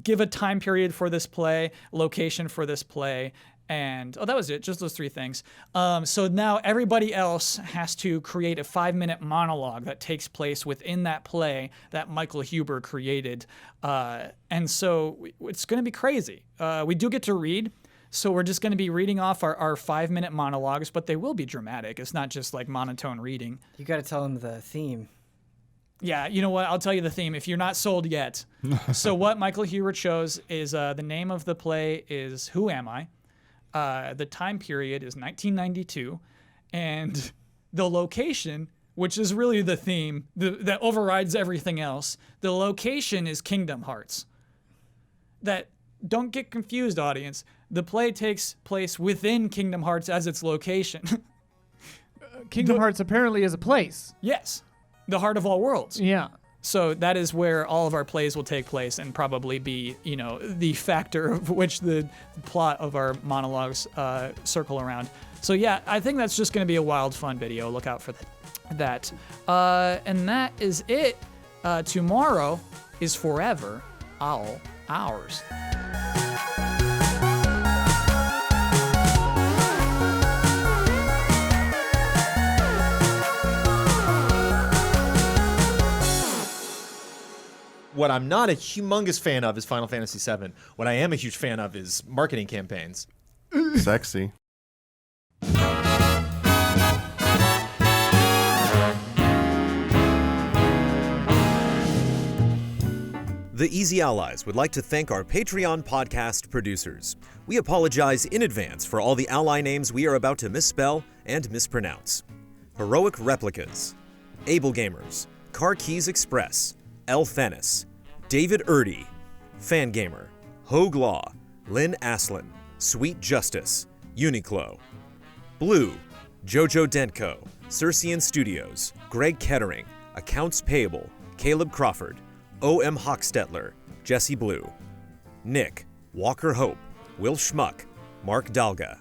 give a time period for this play, location for this play, and that was it. Just those three things. So now everybody else has to create a 5-minute monologue that takes place within that play that Michael Huber created, and so it's going to be crazy. We do get to read. So we're just going to be reading off our 5-minute monologues, but they will be dramatic. It's not just like monotone reading. You got to tell them the theme. Yeah, you know what? I'll tell you the theme if you're not sold yet. So what Michael Huber chose is the name of the play is Who Am I? The time period is 1992, and the location, which is really the theme that overrides everything else, the location is Kingdom Hearts. Don't get confused, audience. The play takes place within Kingdom Hearts as its location. Kingdom Hearts apparently is a place. Yes, the heart of all worlds. Yeah. So that is where all of our plays will take place and probably be, the factor of which the plot of our monologues circle around. So yeah, I think that's just going to be a wild, fun video. Look out for that. And that is it. Tomorrow is forever all ours. What I'm not a humongous fan of is Final Fantasy VII. What I am a huge fan of is marketing campaigns. Sexy. The Easy Allies would like to thank our Patreon podcast producers. We apologize in advance for all the ally names we are about to misspell and mispronounce. Heroic Replicas, Able Gamers, Car Keys Express, El Thanis, David Erdy, Fangamer, Hogue Law, Lynn Aslin, Sweet Justice, Uniqlo, Blue, Jojo Dentco, Circean Studios, Greg Kettering, Accounts Payable, Caleb Crawford, O.M. Hochstetler, Jesse Blue, Nick, Walker Hope, Will Schmuck, Mark Dalga,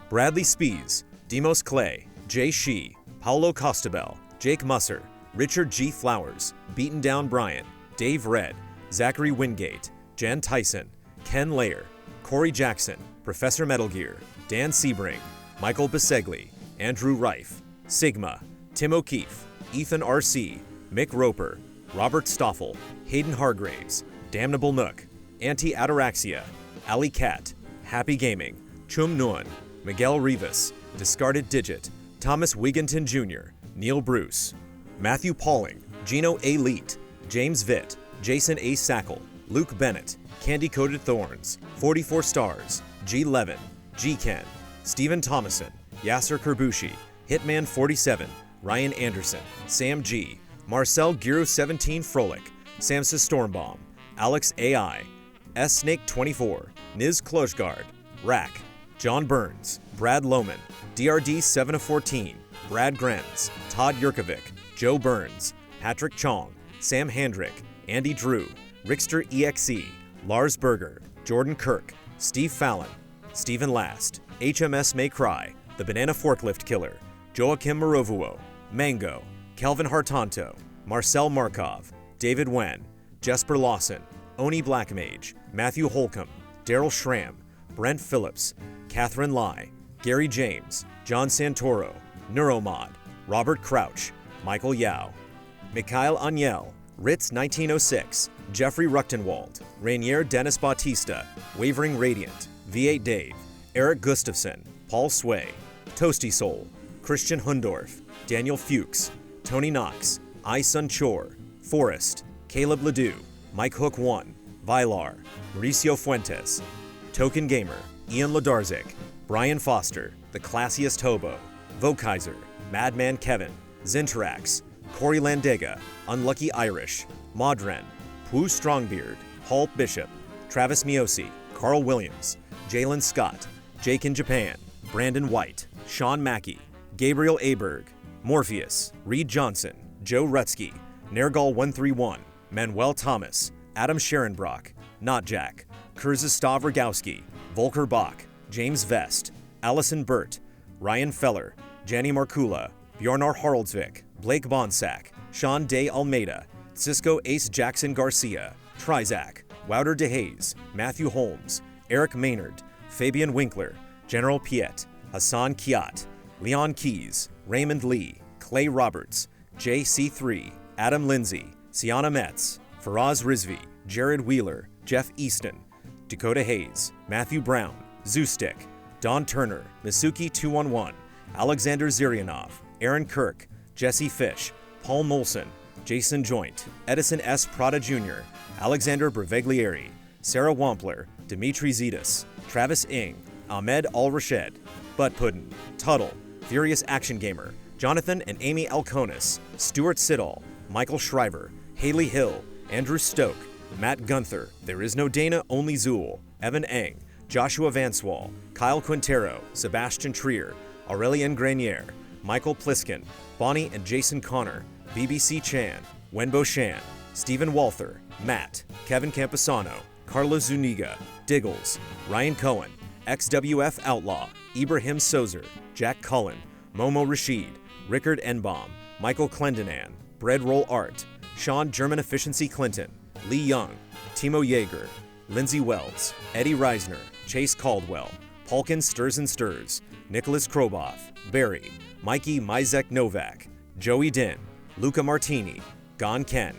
Bradley Spees, Demos Clay, Jay Shee, Paulo Costabel, Jake Musser, Richard G. Flowers, Beaten Down Brian, Dave Red, Zachary Wingate, Jan Tyson, Ken Layer, Corey Jackson, Professor Metal Gear, Dan Sebring, Michael Bisegli, Andrew Reif, Sigma, Tim O'Keefe, Ethan R.C., Mick Roper, Robert Stoffel, Hayden Hargraves, Damnable Nook, Anti-Ataraxia, Ali Cat, Happy Gaming, Chum Nguyen, Miguel Rivas, Discarded Digit, Thomas Wigginton Jr., Neil Bruce, Matthew Pauling, Gino A. Leet, James Vitt, Jason A. Sackle, Luke Bennett, Candy Coated Thorns, 44 Stars, G. Levin, G. Ken, Stephen Thomason, Yasser Kerbushi, Hitman 47, Ryan Anderson, Sam G, Marcel Giro 17 Froelich, Samsa Stormbomb, Alex AI, S Snake 24, Niz Klojgard, Rack, John Burns, Brad Lohman, DRD 7 of 14, Brad Grenz, Todd Yurkovic, Joe Burns, Patrick Chong, Sam Handrick, Andy Drew, Rickster EXE, Lars Berger, Jordan Kirk, Steve Fallon, Stephen Last, HMS May Cry, The Banana Forklift Killer, Joachim Morovuo, Mango, Kelvin Hartanto, Marcel Markov, David Wen, Jesper Lawson, Oni Blackmage, Matthew Holcomb, Daryl Schramm, Brent Phillips, Catherine Lai, Gary James, John Santoro, Neuromod, Robert Crouch, Michael Yao, Mikhail Aniel, Ritz 1906, Jeffrey Ruchtenwald, Rainier Dennis Bautista, Wavering Radiant, V8 Dave, Eric Gustafson, Paul Sway, Toasty Soul, Christian Hundorf, Daniel Fuchs, Tony Knox, I Sun Chor, Forrest, Caleb Ledoux, Mike Hook 1, Vilar, Mauricio Fuentes, Token Gamer, Ian Ladarzik, Brian Foster, The Classiest Hobo, Vokaiser, Madman Kevin, Zinterax, Corey Landega, Unlucky Irish, Modren, Pooh Strongbeard, Paul Bishop, Travis Miosi, Carl Williams, Jalen Scott, Jake in Japan, Brandon White, Sean Mackey, Gabriel Aberg, Morpheus, Reed Johnson, Joe Rutsky, Nergal 131, Manuel Thomas, Adam Sharonbrock, Not Jack, Kurzistav Rogowski, Volker Bach, James Vest, Allison Burt, Ryan Feller, Janny Markula, Bjornar Haraldsvik, Blake Bonsack, Sean Day Almeida, Cisco Ace Jackson Garcia, Trizac, Wouter DeHaze, Matthew Holmes, Eric Maynard, Fabian Winkler, General Piet, Hassan Kiat, Leon Keys, Raymond Lee, Clay Roberts, JC3, Adam Lindsay, Sienna Metz, Faraz Rizvi, Jared Wheeler, Jeff Easton, Dakota Hayes, Matthew Brown, Zoostick, Don Turner, Misuki 211, Alexander Zirianov, Aaron Kirk, Jesse Fish, Paul Molson, Jason Joint, Edison S. Prada Jr., Alexander Breveglieri, Sarah Wampler, Dimitri Zetas, Travis Ing, Ahmed Al-Rashed, Butt Puddin, Tuttle, Furious Action Gamer, Jonathan and Amy Alconis, Stuart Siddall, Michael Shriver, Haley Hill, Andrew Stoke, Matt Gunther, There Is No Dana, Only Zool, Evan Eng, Joshua Vanswall, Kyle Quintero, Sebastian Trier, Aurelien Grenier, Michael Pliskin, Bonnie and Jason Connor, BBC Chan, Wenbo Shan, Stephen Walther, Matt, Kevin Camposano, Carlos Zuniga, Diggles, Ryan Cohen, XWF Outlaw, Ibrahim Sozer, Jack Cullen, Momo Rashid, Rickard Enbaum, Michael Clendenan, Bread Roll Art, Sean German Efficiency Clinton, Lee Young, Timo Yeager, Lindsay Wells, Eddie Reisner, Chase Caldwell, Palkin Stirs and Stirs, Nicholas Kroboff, Barry, Mikey Mizek Novak, Joey Din, Luca Martini, Gon Ken,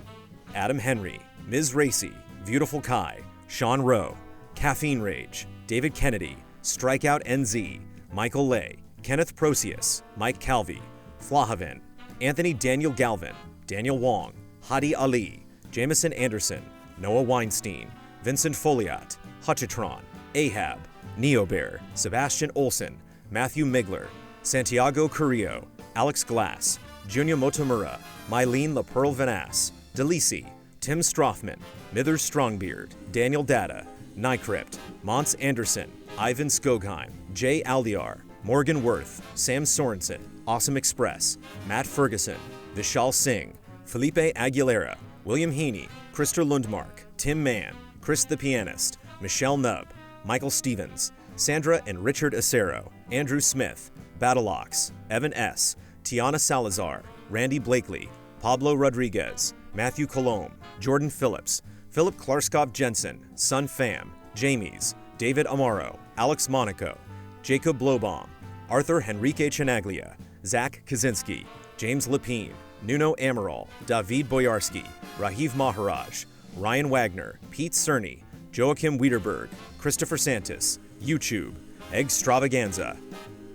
Adam Henry, Ms. Racy, Beautiful Kai, Sean Rowe, Caffeine Rage, David Kennedy, Strikeout NZ, Michael Lay, Kenneth Procius, Mike Calvi, Flahaven, Anthony Daniel Galvin, Daniel Wong, Hadi Ali, Jamison Anderson, Noah Weinstein, Vincent Foliat, Hutchitron, Ahab, Neobear, Sebastian Olson, Matthew Migler, Santiago Carrillo, Alex Glass, Junya Motomura, Mylene La Pearl Vanasse, Delisi, Tim Strothman, Mithers Strongbeard, Daniel Data, Nycrypt, Mons Anderson, Ivan Skogheim, Jay Aldiar, Morgan Worth, Sam Sorensen, Awesome Express, Matt Ferguson, Vishal Singh, Felipe Aguilera, William Heaney, Krister Lundmark, Tim Mann, Chris the Pianist, Michelle Nubb, Michael Stevens, Sandra and Richard Acero, Andrew Smith, Battleox, Evan S., Tiana Salazar, Randy Blakely, Pablo Rodriguez, Matthew Colomb, Jordan Phillips, Philip Klarskov Jensen, Sun Pham, Jamies, David Amaro, Alex Monaco, Jacob Blowbaum, Arthur Henrique Chinaglia, Zach Kaczynski, James Lepine, Nuno Amaral, David Boyarski, Rahiv Maharaj, Ryan Wagner, Pete Cerny, Joachim Wiederberg, Christopher Santis, YouTube, Extravaganza,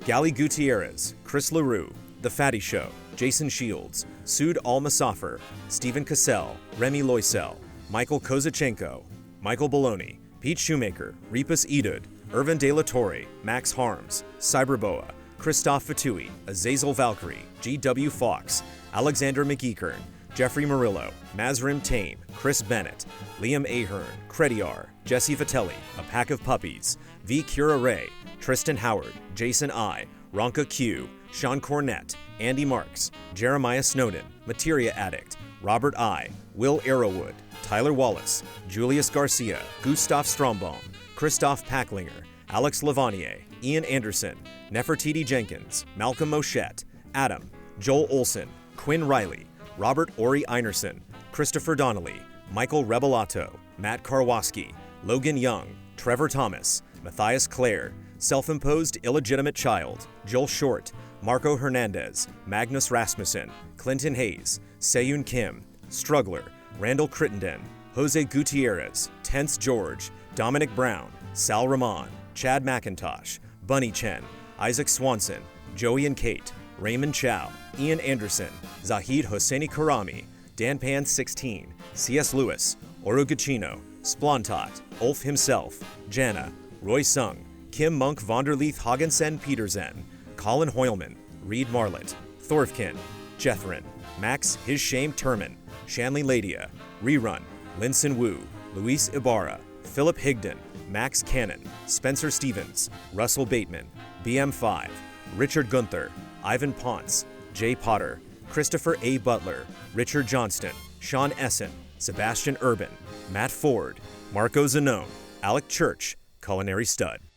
Gali Gutierrez, Chris LaRue, The Fatty Show, Jason Shields, Sud Al-Masafer, Stephen Cassell, Remy Loisel, Michael Kozachenko, Michael Bologna, Pete Shoemaker, Repas Edud, Irvin De La Torre, Max Harms, Cyberboa, Christoph Fatui, Azazel Valkyrie, G.W. Fox, Alexander McGeekern, Jeffrey Murillo, Mazrim Tame, Chris Bennett, Liam Ahern, Crediar, Jesse Vitelli, A Pack of Puppies, V. Kira Ray, Tristan Howard, Jason I, Ronka Q, Sean Cornett, Andy Marks, Jeremiah Snowden, Materia Addict, Robert I, Will Arrowwood, Tyler Wallace, Julius Garcia, Gustav Strombaum, Christoph Packlinger, Alex Lavanier, Ian Anderson, Nefertiti Jenkins, Malcolm Moschette, Adam, Joel Olson, Quinn Riley, Robert Ori Einerson, Christopher Donnelly, Michael Rebelato, Matt Karwoski, Logan Young, Trevor Thomas, Matthias Clare, Self-Imposed Illegitimate Child, Joel Short, Marco Hernandez, Magnus Rasmussen, Clinton Hayes, Seyun Kim, Struggler, Randall Crittenden, Jose Gutierrez, Tense George, Dominic Brown, Sal Rahman, Chad McIntosh, Bunny Chen, Isaac Swanson, Joey and Kate, Raymond Chow, Ian Anderson, Zahid Hosseini Karami, Dan Pan 16, C.S. Lewis, Oruguchino, Splontot, Ulf himself, Jana, Roy Sung, Kim Monk Vonderleith Haagensen Petersen, Colin Hoylman, Reed Marlett, Thorfkin, Jethrin, Max His Shame Turman, Shanley Ladia, Rerun, Linson Wu, Luis Ibarra, Philip Higdon, Max Cannon, Spencer Stevens, Russell Bateman, BM5, Richard Gunther, Ivan Ponce, Jay Potter, Christopher A. Butler, Richard Johnston, Sean Essen, Sebastian Urban, Matt Ford, Marco Zanone, Alec Church, Culinary Stud.